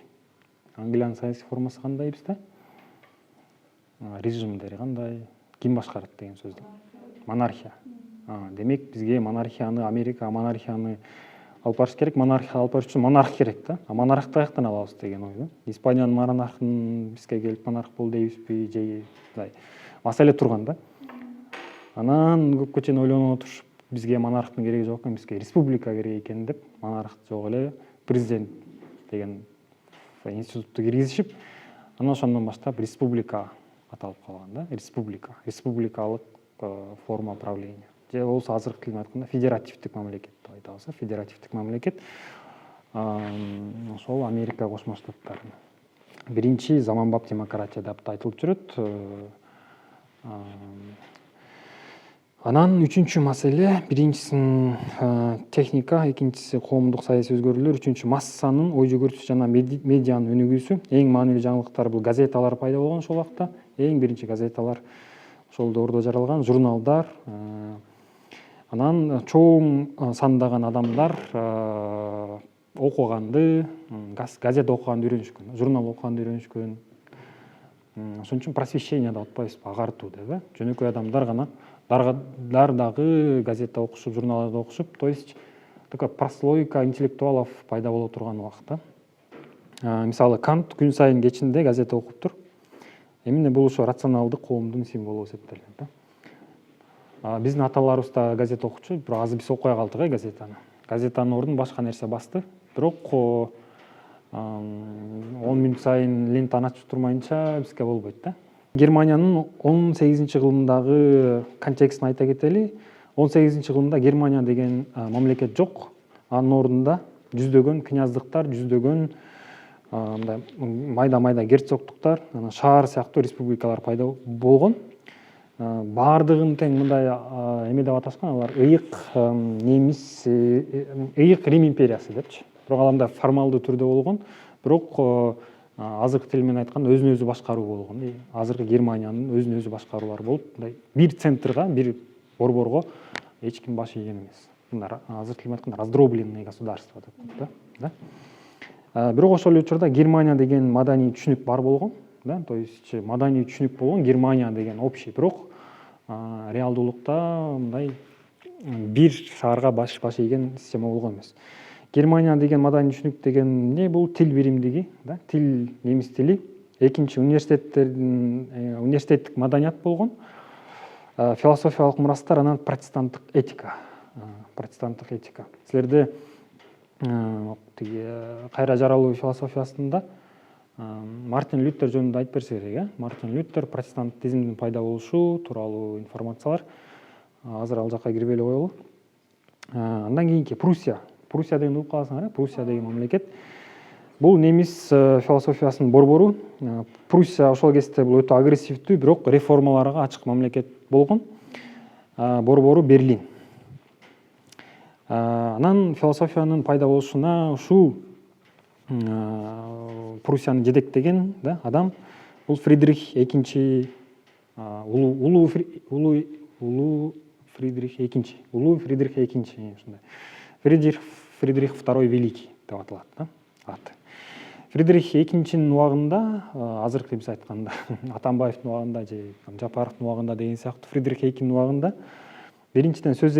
Англиянын саясий формасы кандай бизде? Режимдери кандай? Ким башкарат деген сөз да. Монархия. Демек бизге монархияны, Америка монархияны алып барыш керек. Монархия алып барыш үчүн монарх керек да. Монархты каяктан алабыз деген ой да. Испаниянын монархын бизге келип монарх бол дейбизби же мындай маселе турган да. Анан көпкө чейин ойлонуп отурушуп, бизге монархтын кереги жок экен, бизге республика керек экен деп, монарх жок эле президент деген институтту киргизишип, анан ошондон баштап республика аталып калган да. Республикалык форма правления. Же болбосо азыркы тил менен айтканда федеративдик мамлекет деп айтабыз. Федеративдик мамлекет ошол Америка Кошмо Штаттарынын биринчи заманбап демократия деп айтылып жүрөт. Анан үчүнчү маселе, биринчисин техника, экинчиси коомдук саясий өзгөрүүлөр, үчүнчү массанын ой жүгүртүүсү жана медианын өнүгүүсү. Эң маанилүү жаңылыктар бул газеталар пайда болгон ошол убакта. Эң биринчи газеталар ошол доордо жаралган, журналдар. Анан чоң сандаган адамдар окуганды, газет окуганды үйрөнүшкөн, журнал окуганды үйрөнүшкөн. Ошон үчүн просвещение деп атпайбызбы, агартуу деп. Жөнөкөй адамдар гана дагы газетте окушуп, журналда окушуп, то есть такая прослойка интеллектуалов пайда боло турган убакта. Мисалы Кант күн сайын кечинде газет окуптур. Эмне бул ошо рационалдык коомдун символу эсептелет да. Биздин аталарыбыз да газет окучу, бирок азыр биз окуй калдык газетаны. Газетанын ордун башка нерсе басты. Бирок 10 мүнөт сайын лентаны ачып турмайынча бизге болбойт да. Германиянын 18-кылымдагы контекстин айта кетели. 18-кылымда Германия деген мамлекет жок. Анын ордунда жүздөгөн князьдыктар, жүздөгөн майда герцогдуктар, шаар сыяктуу республикалар пайда болгон. Баардыгын тең мындай эме деп аташкан, алар ыйык немис, ыйык Рим империясы депчи. Бирок алар формалдуу түрдө болгон, бирок азыркы тил менен айтканда өзүн өзү башкаруу болгон. Азыркы Германиянын өзүн өзү башкаруулары болуп, мындай бир центрга, бир борборго эч ким баш ийген эмес. Мындай азыркы тил менен айтканда раздробленное государство деп да. Бирок ошол эле учурда Германия деген маданий түшүнүк бар болгон, да, то есть маданий түшүнүк болгон Германия деген общий, бирок реалдуулукта мындай бир шаарга баш ийген система болгон эмес. Германия деген маданий түшүнүк деген эмне? Бул тил биримдиги, да, тил немис тили. Экинчи университеттик маданият болгон. Философиялык мурастар, анан протестанттык этика. Силерде кайра жаралуу философиясында Мартин Лютер жөнүндө айтып берсе керек, Мартин Лютер протестантизмдин пайда болушу тууралуу информациялар. Азыр ал жакка кирбей эле коелу. Андан кийинки Пруссия деген угуп каласыңар, Пруссия деген мамлекет. Бул немис философиясынын борбору. Пруссия ошол кезде бул өтө агрессивдүү, бирок реформаларга ачык мамлекет болгон. Борбору Берлин. Анан философиянын пайда болушуна ушул Пруссияны жетектеген адам бул Фридрих экинчи, улуу Фридрих экинчи, ушундай. Фридрих II Великий деп аталат да, аты. Фридрих экинчинин убагында, азыркы биз айтканда Атамбаевдин убагында же Жапаровдун убагында деген сыяктуу Фридрих экинчинин убагында биринчиден сөз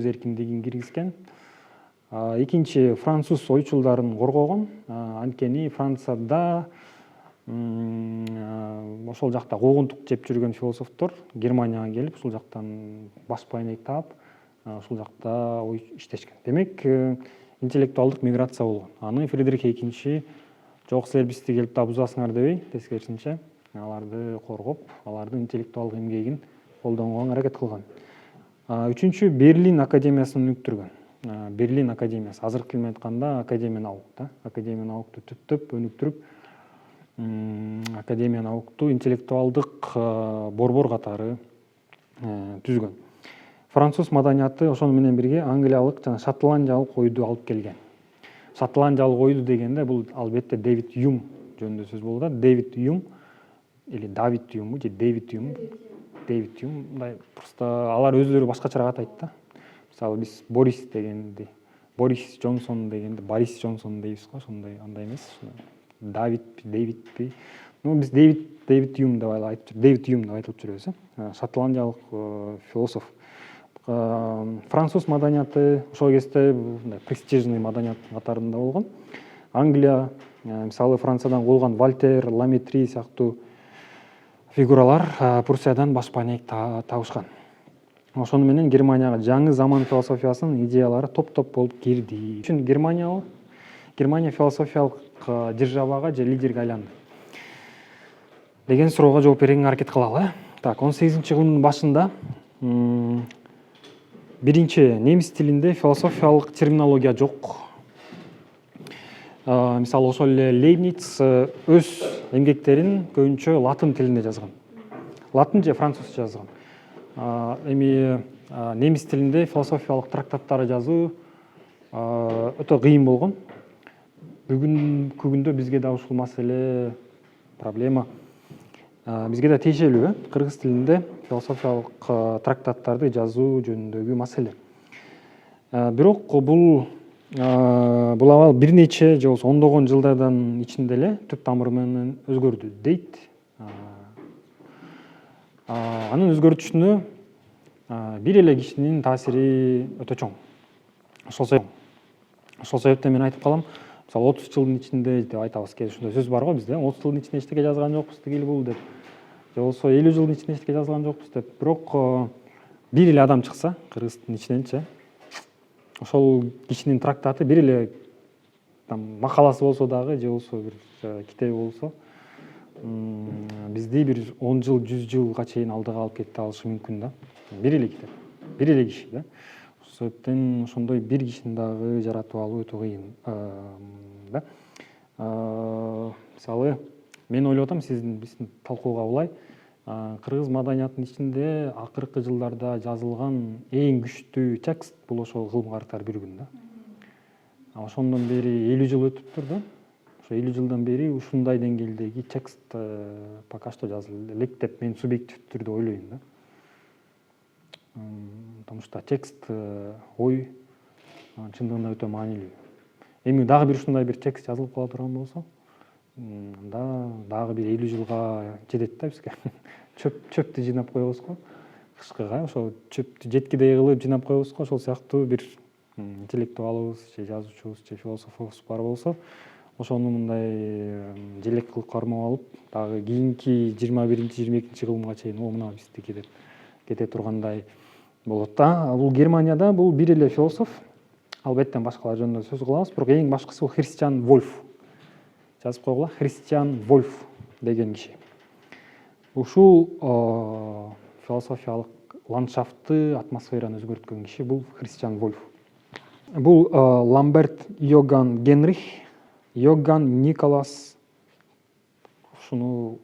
эркиндигин киргизген. Экинчи француз ойчулдарын коргогон. Анткени Францияда ошол жакта куугунтук жеп жүргөн философтор Германияга келип, ушул жактан баш байнек таап, ушул жакта ой иштешкен. Демек, интеллектуалдык миграция болгон. Аны Фридрих экинчи жок, силер бизди келип да бузасыңар дебей, тескерисинче аларды коргоп, алардын интеллектуалдык эмгегин колдонууга аракет кылган. Үчүнчү Берлин академиясын өнүктүргөн. Берлин академиясы, азыркы тил менен айтканда Академия наук да. Академия наукты түптөп өнүктүрүп, Академия наукту интеллектуалдык борбор катары түзгөн. Француз маданияты ошону менен бирге англиялык жана шотландиялык ойду алып келген. Шотландиялык ойду дегенде бул албетте Дэвид Юм жөнүндө сөз болуп атат. Дэвид Юм или Давид Юм же Дэвид Юм, мындай просто алар өзлөрү башкачараак атайт да. Мисалы биз Борис дегенди, Борис Джонсон дегенди Борис Джонсон дейбиз го, ошондой андай эмес. Дэвидпи. Биз Дэвид Юм деп айтылып жүрөбүз. Шотландиялык философ. Француз маданияты ошол кезде мындай престижный маданият катарында болгон. Англия, мисалы Франциядан куулган Вольтер, Ламетри сыяктуу фигуралар Пруссиядан баш байнек табышкан. Ошону менен Германияга жаңы заман философиясынын идеялары топ-топ болуп кирди. Үчүн Германия философиялык державага же лидерге айланды деген суроого жооп берүүгө аракет кылалы. 18-кылымдын башында биринчи немис тилинде философиялык терминология жок. Мисалы ошол эле Лейбниц өз эмгектерин көбүнчө латын тилинде жазган. Латын же французча жазган. Эми немис тилинде философиялык трактаттарды жазуу өтө кыйын болгон. Бүгүнкү күндө бизге да ушул маселе проблема. Бизге да тиешелүү, кыргыз тилинде философиялык трактаттарды жазуу жөнүндөгү маселе. Бирок бул абал бир нече же болбосо ондогон жылдардан ичинде эле түп тамыры менен өзгөрдү дейт. Анын өзгөртүшүнө бир эле кишинин таасири өтө чоң. Ошол себептен мен айтып калам, мисалы 30 жылдын ичинде деп айтабыз, кээ ушундай сөз бар го бизде, 30 жылдын ичинде эчтеке жазган жокпуз тигил бул деп. Же болбосо 50 жылдын ичинде эчтеке жазган жокпуз деп. Бирок бир эле адам чыкса, кыргыздын ичиненчи, ошол кишинин трактаты бир эле макаласы болсо дагы же болбосо бир китеби болсо бизди бир 10 жыл, 100 жылга чейин алдыга алып кете алышы мүмкүн да. Бир эле китеп, бир эле киши да. Ошол себептен ошондой бир кишини дагы жаратып алуу өтө кыйын да. Мисалы, мен ойлоп атам, биздин талкууга улай, кыргыз маданиятынын ичинде акыркы жылдарда жазылган эң күчтүү текст бул ошол кылым карактар бүргүн да. Ошондон бери 50 жыл өтүптүр да. Ошо 50 жылдан бери ушундай деңгээлдеги текст пока что жазыла элек деп мен субъективдүү түрдө ойлойм да. Потому что текст, ой чындыгында өтө маанилүү. Эми дагы бир ушундай бир текст жазылып кала турган болсо, анда дагы бир 50 жылга жетет да бизге. чөптү жыйнап коебуз го кышкыга, ошо чөптү жеткидей кылып жыйнап коебуз го, ошол сыяктуу бир интеллектуалыбыз же жазуучубуз же философубуз бар болсо, ошону мындай желек кылып кармап алып, дагы кийинки 21-22 кылымга чейин мына биздики деп кете тургандай болот да. Бул Германияда бул бир эле философ, албетте башкалар жөнүндө сөз кылабыз, бирок эң башкысы бул Христиан Вольф. Жазып койгула, Христиан Вольф деген киши. Ушул философиялык ландшафтты, атмосфераны өзгөрткөн киши бул Христиан Вольф. Бул Ламберт Йоган Генрих, Йоган Николас, ушуну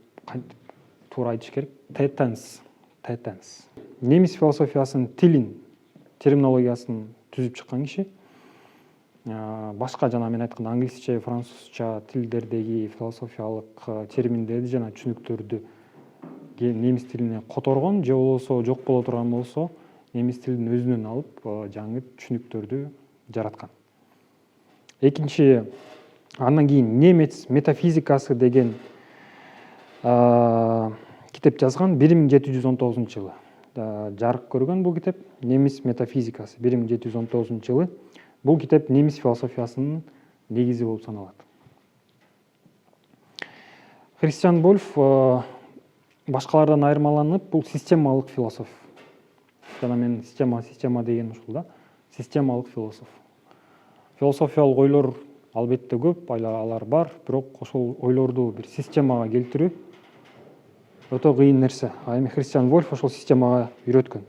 туура айтыш керек, Тетенс. Немис философиясынын тилин, терминологиясын түзүп чыккан киши. Башка жана мен айтканда англисче, французча тилдердеги философиялык терминдерди жана түшүнүктөрдү немис тилине которгон, же болбосо жок боло турган болсо, немис тилин өзүнөн алып, жаңы түшүнүктөрдү жараткан. Экинчи, андан кийин немец метафизикасы деген китеп жазган 1719-жылы. Жарык көргөн бул китеп, немис метафизикасы 1719-жылы. Бул китеп немис философиясынын негизи болуп саналат. Христиан Вольф башкалардан айырмаланып, бул системалык философ. Жана мен система деген ушул да, системалык философ. Философиялык ойлор албетте көп, алар бар, бирок ошол ойлорду бир системага келтирүү өтө кыйын нерсе. Эми Христиан Вольф ошол системага үйрөткөн.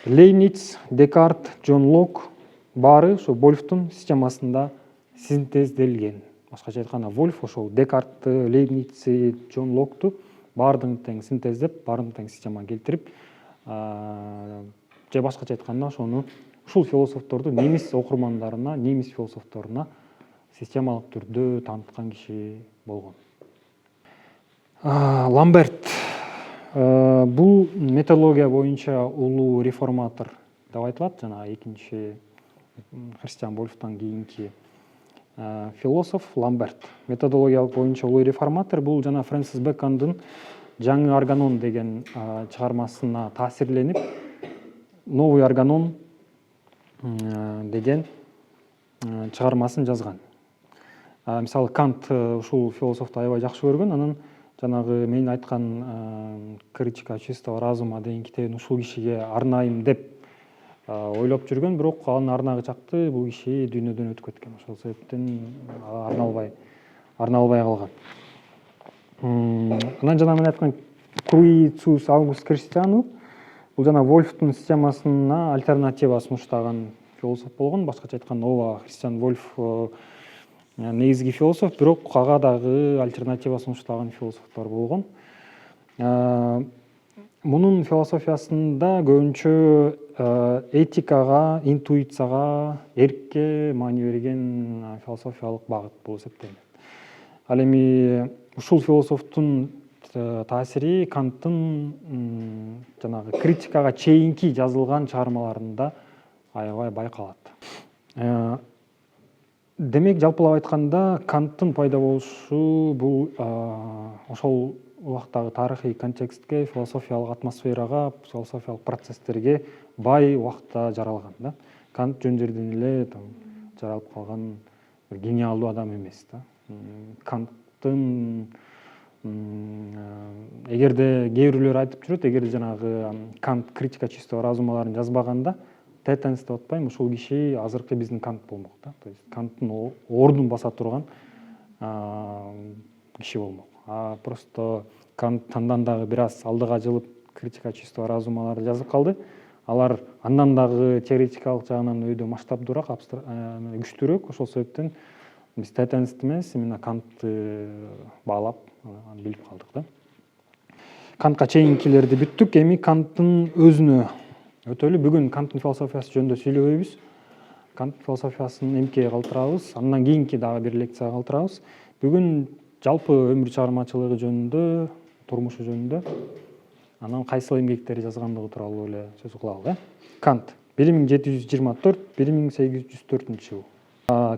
Лейбниц, Декарт, Джон Лок баары ошо Вольфтун системасында синтезделген. Башкача айтканда, Вольф ошол Декартты, Лейбницти, Джон Локту баардыгын тең синтездеп, баардыгын тең системага келтирип, же башкача айтканда, ушул философторду немис окурмандарына, немис философторуна системалык түрдө тааныткан киши болгон. Ламберт бул методология боюнча улуу реформатор деп айтылат, жана экинчи Христиан Вольфтан кийинки философ Ламберт. Методологиялык боюнча улуу реформатор бул жана Фрэнсис Бэкондун жаңы органон деген чыгармасына таасирленип, новый органон деген чыгармасын жазган. Мисалы Кант ушул философту аябай жакшы көргөн, анан жанагы мен айткан критика чистого разума деген китебин ушул кишиге арнайым деп ойлоп жүргөн, бирок анын арнагы чакты бул киши дүйнөдөн өтүп кеткен. Ошол себептен арналбай калган. Анан жана мен айткан Круициус Аугуст Кристиану бул жана Вольфтун системасына альтернатива сунуштаган философ болгон. Башкача айтканда, ооба, Христиан Вольф негизги философ, бирок ага дагы альтернатива сунуштаган философтор болгон. Мунун философиясында көбүнчө этикага, интуицияга, эркке маани берген философиялык багыт болуп эсептелет. Ал эми ушул философтун таасири Канттын жанагы критикага чейинки жазылган чыгармаларында аябай байкалат. Демек, жалпылап айтканда, Канттын пайда болушу бул ошол убактагы тарыхый контекстке, философиялык атмосферага, философиялык процесстерге бай убакта жаралган да. Кант жөн жерден эле жаралып калган бир гениалдуу адам эмес да. Канттын эгерде кээ бирлөр айтып жүрөт, эгерде жанагы Кант критика чистого разумаларын жазбаганда, Тетенс деп атпайм, ушул киши азыркы биздин Кант болмок да. То есть Канттын ордун баса турган киши болмок. Просто Кант андан дагы бир аз алдыга жылып критика чистого разумаларды жазып калды. Алар андан дагы теоретикалык жагынан өйдө масштабдуураак, күчтүүрөөк. Ошол себептен биз Тетенсти эмес, именно Кантты баалап, билип калдык да. Кантка чейинкилерди бүттүк, эми Канттын өзүнө өтөлү. Бүгүн Канттын философиясы жөнүндө сүйлөбөйбүз. Кант философиясын эмке калтырабыз, андан кийинки дагы бир лекцияга калтырабыз. Бүгүн жалпы өмүр чыгармачылыгы жөнүндө, турмушу жөнүндө, анан кайсыл эмгектери жазгандыгы тууралуу эле сөз кылалы. Кант 1724-1804 жыл.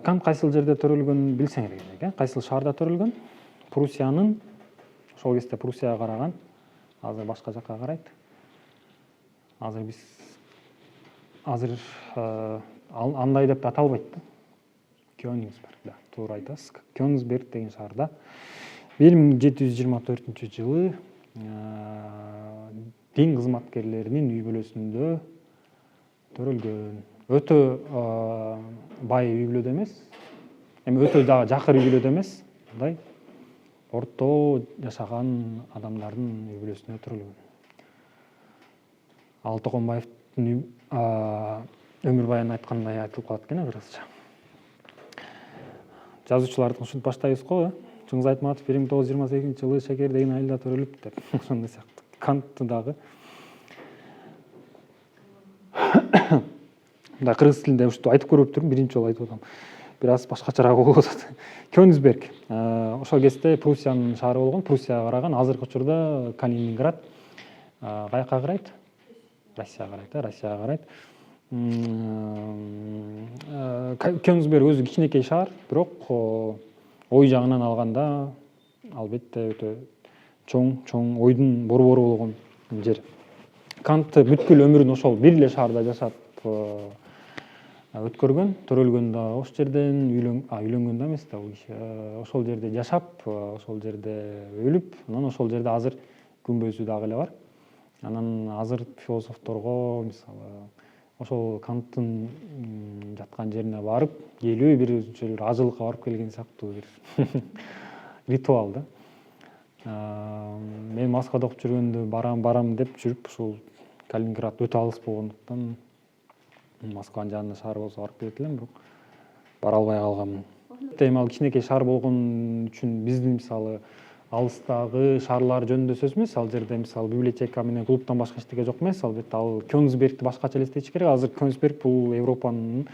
Кант кайсыл жерде төрөлгөнүн билсеңер керек, кайсыл шаарда төрөлгөн? Пруссиянын ошол кезде Пруссияга караган, азыр башка жакка карайт. Азыр андай деп аталбайт да. Кёнигсберг, да, туура айтасыз. Кёнигсберг деген шаарда 1724-жылы дин кызматкерлеринин үй бүлөсүндө төрөлгөн. Өтө бай үй бүлөдө эмес, эми өтө дагы жакыр үй бүлөдө эмес, мындай орто жашаган адамдардын үй бүлөсүндө төрөлгөн. Ал Токонбаевдин өмүр баянын айткандай айтылып калат экен бир азча. Жазуучуларды ушинтип баштайбыз го, Чыңгыз Айтматов 1928-жылы Шекер деген айылда төрөлүп деп, ошондой сыяктуу. Кантты дагы мындай кыргыз тилинде ушинтип айтып көрүп турмун, биринчи жолу айтып атам. Бир аз башкачараак болуп атат. Кёнигсберг ошол кезде Пруссиянын шаары болгон, Пруссияга караган, азыркы учурда Калининград каяка карайт? Россияга карайт, Россияга карайт. Кёнигсберг өзү кичинекей шаар, бирок ой жагынан алганда албетте өтө чоң ойдун борбору болгон жер. Кант бүткүл өмүрүн ошол бир эле шаарда жашап өткөргөн, төрөлгөн да ошол жерден, үйлөнгөн да эмес да бул киши. Ошол жерде жашап, ошол жерде өлүп, анан ошол жерде азыр күмбөзү дагы эле бар. Анан азыр философторго мисалы ошол Канттын жаткан жерине барып келүү бир өзүнчө бир ажылыкка барып келген сыяктуу бир ритуал да. Мен Москвада окуп жүргөндө барам деп жүрүп, ушул Калининград өтө алыс болгондуктан Москванын жанында шаар болсо барып келет элем, бирок бара албай калганмын. Эми ал кичинекей шаар болгон үчүн биздин мисалы алыстагы шаарлар жөнүндө сөз эмес. Ал жерде мисалы библиотека менен клубтан башка эчтеке жок эмес. Албетте ал Кёнигсбергти башкача элестетиш керек. Азыр Кёнигсберг бул Европанын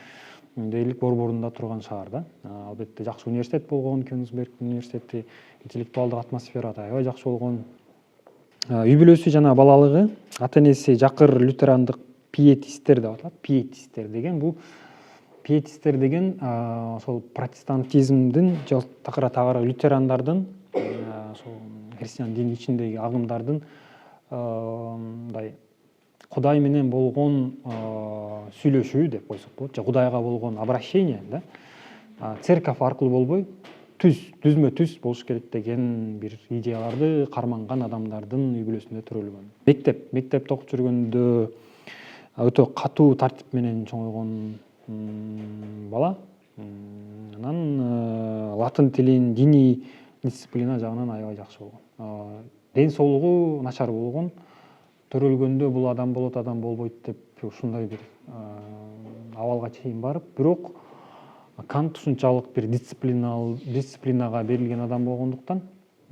дээрлик борборунда турган шаар да. Албетте жакшы университет болгон, Кёнигсберг университети интеллектуалдык атмосферада аябай жакшы болгон. Үй бүлөсү жана балалыгы, ата энеси жакыр лютерандык пиетисттер деп аталат. Пиетисттер деген ошол протестантизмдин же такыр лютерандардын, ошол христиан дини ичиндеги агымдардын мындай Кудай менен болгон сүйлөшүү деп койсок болот, же Кудайга болгон обращение да. Церковь аркылуу болбой, түзмө түз болуш керек деген бир идеяларды карманган адамдардын үй бүлөсүндө төрөлгөн. Мектепте окуп жүргөндө өтө катуу тартип менен чоңойгон бала. Анан латын тилин, диний дисциплина жагынан аябай жакшы болгон. Ден соолугу начар болгон. Төрөлгөндө бул адам болот, адам болбойт деп ушундай бир абалга чейин барып, бирок Кант ушунчалык бир дисциплинага берилген адам болгондуктан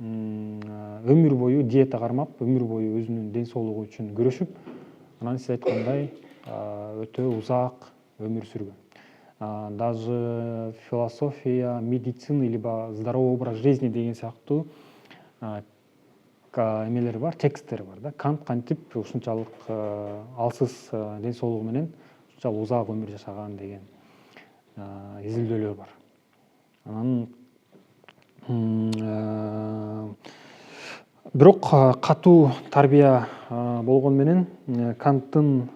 өмүр бою диета кармап, өмүр бою өзүнүн ден соолугу үчүн күрөшүп, анан сиз айткандай өтө узак өмүр сүргөн. Даже философия, медицина либо здоровый образ жизни деген сыяктуу эмелер бар, тексттер бар да. Кант кантип ушунчалык алсыз ден соолугу менен ушунчалык узак өмүр жашаган деген изилдөөлөр бар. Анан бирок катуу тарбия болгон менен Канттын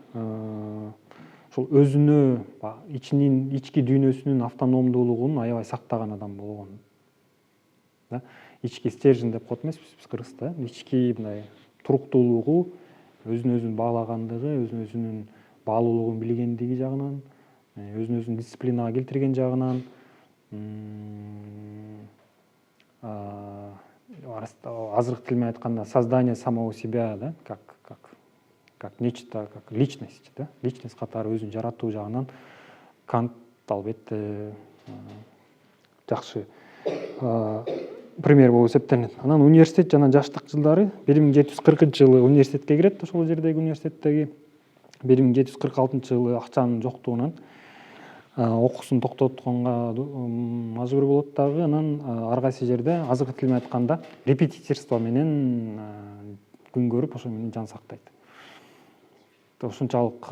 ошол өзүнө ички дүйнөсүнүн автономдуулугун аябай сактаган адам болгон. Ички стержень деп коет эмеспиз биз кыргызда. Ички мындай туруктуулугу, өзүн баалагандыгы, өзүнүн баалуулугун билгендиги жагынан, өзүн дисциплинага келтирген жагынан, азыркы тил менен айтканда создание самого себя, да, как нечто, как личность, да, личность катары өзүн жаратуу жагынан Кант албетте жакшы пример болуп эсептелет. Анан университет жана жаштык жылдары 1740-жылы университетке кирет, ошол жердеги университеттеги 1746-жылы акчанын жоктугунан окуусун токтотконго мажбур болот дагы. Анан ар кайсы жерде азыркы тил менен айтканда репетиторство менен күн көрүп, ошо менен жан сактайт. Ушунчалык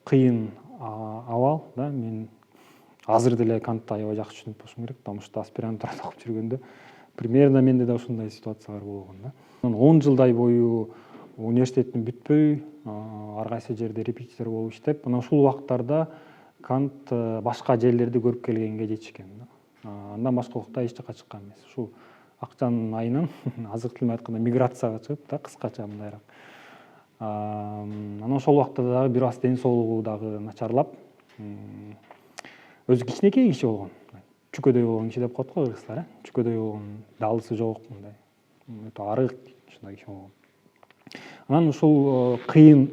кыйын абал да. Мен азыр деле Кантты аябай жакшы түшүнүп болушум керек. Потому что аспирантурада окуп жүргөндө примерно менде да ушундай ситуациялар болгон да. 10 жылдай бою университеттин бүтпөй, ар кайсы жерде репетитор болуп иштеп, анан ушул убакыттарда Кант башка жерлерди көрүп келгенге жетишкен да. Андан башка убакта эч жака чыккан эмес. Ушул акчанын айынан азыркы тил менен айтканда миграцияга чыгып да, кыскача мындайраак. Анан ошол убакта дагы бир аз ден соолугу дагы начарлап, өзү кичинекей киши болгон. Чүкөдөй болгон киши деп коет го кыргыздар, чүкөдөй болгон, даалысы жок, мындай өтө арык ушундай киши болгон. Анан ушул кыйын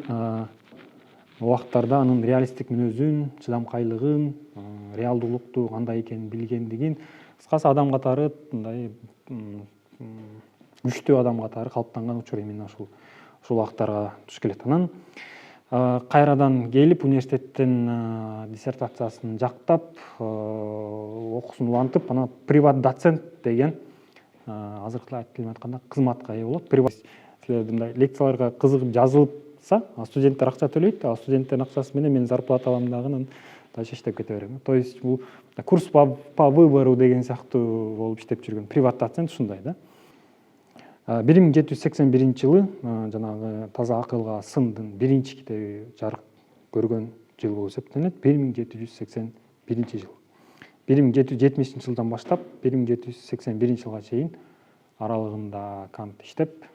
убакыттарда анын реалисттик мүнөзүн, чыдамкайлыгын, реалдуулукту кандай экенин билгендигин, кыскасы адам катары мындай күчтүү адам катары калыптанган учур именно ушул убакыттарга туш келет. Анан кайрадан келип университеттен диссертациясын жактап, окуусун улантып, анан приват доцент деген азыркы тил менен айтканда кызматка ээ болот. Силер мындай лекцияларга кызыгып жазылса, студенттер акча төлөйт, студенттердин акчасы менен мен зарплата алам дагы, анан дальше иштеп кете берем. То есть бул курс по выбору деген сыяктуу болуп иштеп жүргөн приват доцент ушундай да. 1781 жылы жанагы таза акылга сындын биринчи китеби жарык көргөн жыл болуп эсептелет. 1781 жыл. 1770 жылдан баштап 1781 жылга чейин аралыгында Кант иштеп,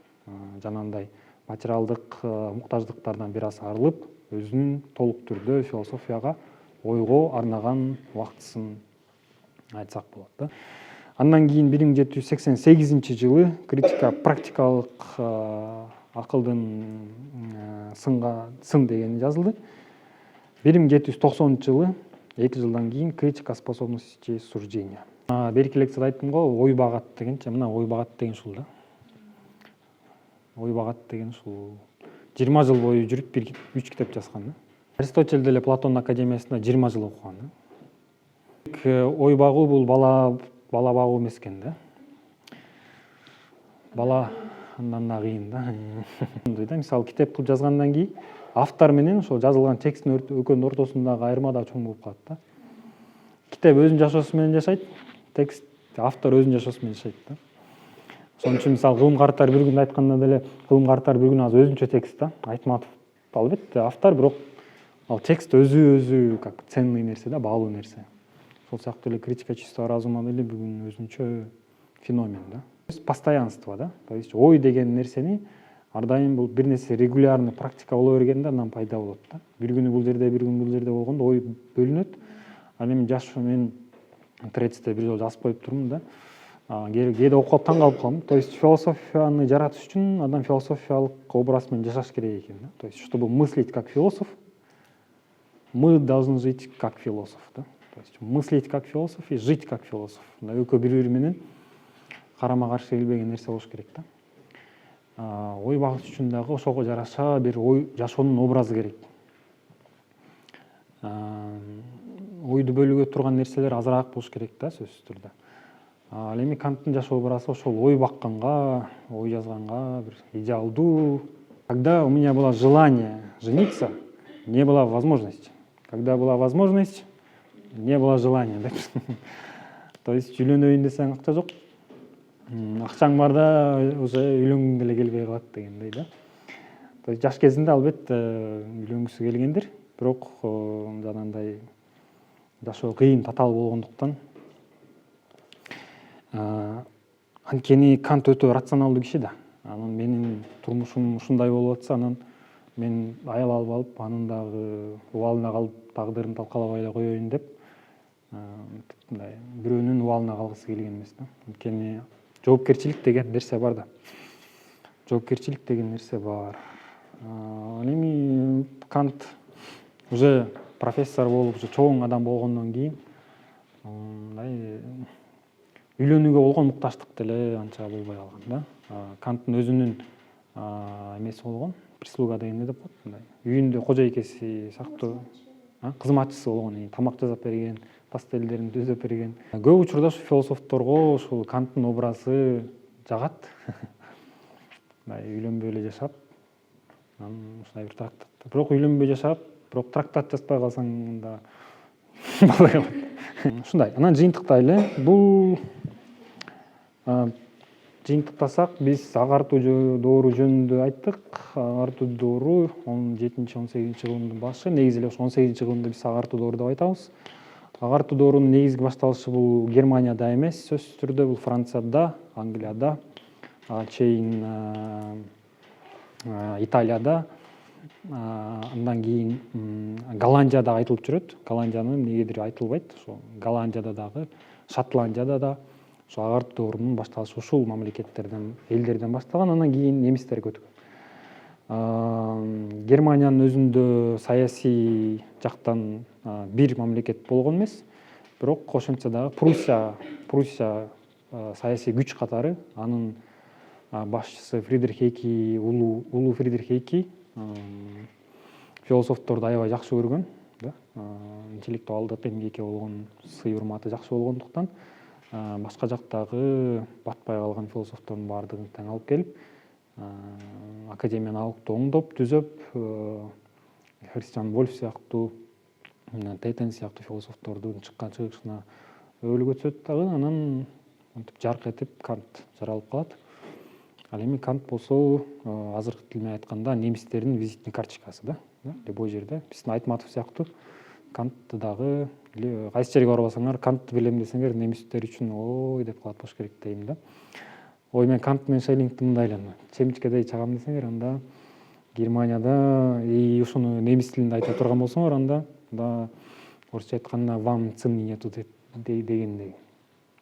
жанагындай материалдык муктаждыктардан бир аз арылып, өзүнүн толук түрдө философияга, ойго арнаган убактысын айтсак болот да. Андан кийин 1788 жылы критика практикалык акылдын сын дегени жазылды. 1790 жылы, 2 жылдан кийин критика способности суждения. Берки лекцияда айттым го, ой багат дегенче, мына ой багат деген ушул да. Ой багат деген ушул 20 жыл бою жүрүп 3 китеп жазган да. Аристотель деле Платон академиясында 20 жыл окуган да. Ой багуу бул бала багуу эмес экен да. Бала андан да кыйын да. Мисалы китеп кылып жазгандан кийин автор менен ошол жазылган тексттин экөөнүн ортосундагы айырма да чоң болуп калат да. Китеп өзүнүн жашоосу менен жашайт, текст автор өзүнүн жашоосу менен жашайт да. Ошон үчүн мисалы Кылым карттар бир күн айтканда деле, Кылым карттар бир күн азыр өзүнчө текст да. Айтматов албетте автор, бирок ал текст өзү как ценный нерсе да, баалуу нерсе. Ошол сыяктуу эле критика чистого разума деле бүгүн өзүнчө феномен да. Постоянство да. То есть ой деген нерсени ар дайым бул бир нерсе регулярный практика боло бергенде андан пайда болот да. Бир күнү бул жерде, бир күнү бул жерде болгондо ой бөлүнөт. Ал эми мен тредте бир жолу жазып коюп турмун да. Кээде окуп таң калып калам. То есть философияны жаратыш үчүн адам философиялык образ менен жашаш керек экен да. То есть чтобы мыслить как философ, мы должны жить как философ да. То есть мыслить как философ и жить как философ. Экөө бири-бири менен карама каршы келбеген нерсе болуш керек да. Ой багыш үчүн дагы ошого жараша бир ой жашоонун образы керек. Ойду бөлүгө турган нерселер азыраак болуш керек да, сөзсүз түрдө. Ал эми Канттын жашоо образы ошол ой бакканга, ой жазганга бир идеалдуу. Когда у меня было желание жениться, не было возможности. Когда была возможность, не было желания деп. То есть үйлөнөйүн десең акча жок. Акчаң барда уже үйлөнгүң деле келбей калат дегендей да. То есть жаш кезинде албетте үйлөнгүсү келгендир, бирок жанагындай жашоо кыйын, татаал болгондуктан. Анткени Кант өтө рационалдуу киши да. Анан менин турмушум ушундай болуп атса, анан мен аял алып алып, анын дагы убалына калып тагдырын талкалабай эле коеюн деп, мындай бирөөнүн убалына калгысы келген эмес да. Анткени жоопкерчилик деген нерсе бар да. Жоопкерчилик деген нерсе бар. Ал эми Кант уже профессор болуп, уже чоң адам болгондон кийин мындай үйлөнүүгө болгон мукташтык деле анча болбой калган да. Канттын өзүнүн эмеси болгон, прислуга деген не деп коет, мындай үйүндө кожойкеси сыяктуу кызматчысы болгон, тамак жасап берген, пастелдерин түзөп берген. Көп учурда ушу философторго ушул Канттын образы жагат. Үйлөнбөй эле жашап, анан ушундай бир трактат. Бирок үйлөнбөй жашап, бирок трактат жазбай калсаң да болбой калат. Ушундай. Анан жыйынтыктайлы, бул жыйынтыктасак биз агартуу доору жөнүндө айттык. Агартуу доору 17-18 кылымдын башы, негизи эле ошо 18 кылымда биз агартуу доору деп айтабыз. Агартуу доорунун негизги башталышы бул Германияда эмес, сөзсүз түрдө бул Францияда, Англияда, ага чейин Италияда, андан кийин Голландияда айтылып жүрөт. Голландиянын эмнегедир айтылбайт. Ошо Голландияда дагы, Шотландияда да ошо агартуу доорунун башталышы ушул мамлекеттерден, элдерден башталган, андан кийин немистер көтүгөн. Германиянын өзүндө саясий жактан бир мамлекет болгон эмес, бирок кошумча дагы Пруссия саясий күч катары, анын башчысы Фридрих Эки, улуу Фридрих Эки философторду аябай жакшы көргөн, интеллектуалдык эмгеки болгон, сый урматы жакшы болгондуктан башка жактагы батпай калган философтордун баардыгын тең алып келип, академия наукту оңдоп, түзөп, Христиан Вольф сыяктуу, Тейтен сыяктуу философтордун чыккан чыгышына өлгөтөт дагы, анан мынтип жарк этип Кант жаралып калат. Ал эми Кант болсо азыркы тил менен айтканда немистердин визитный карточкасы да. Любой жерде биздин Айтматов сыяктуу Кантты дагы кайсы жерге барбасаңар Кантты билем десеңер немистер үчүн ой деп калат болуш керек дейм да. Ой, мен Кант менен Шеллингти мындай элем, чемичкедей чагам десеңер, анда Германияда ушуну немис тилинде айта турган болсоңор, анда орусча айтканда вам цимни нету дегендей.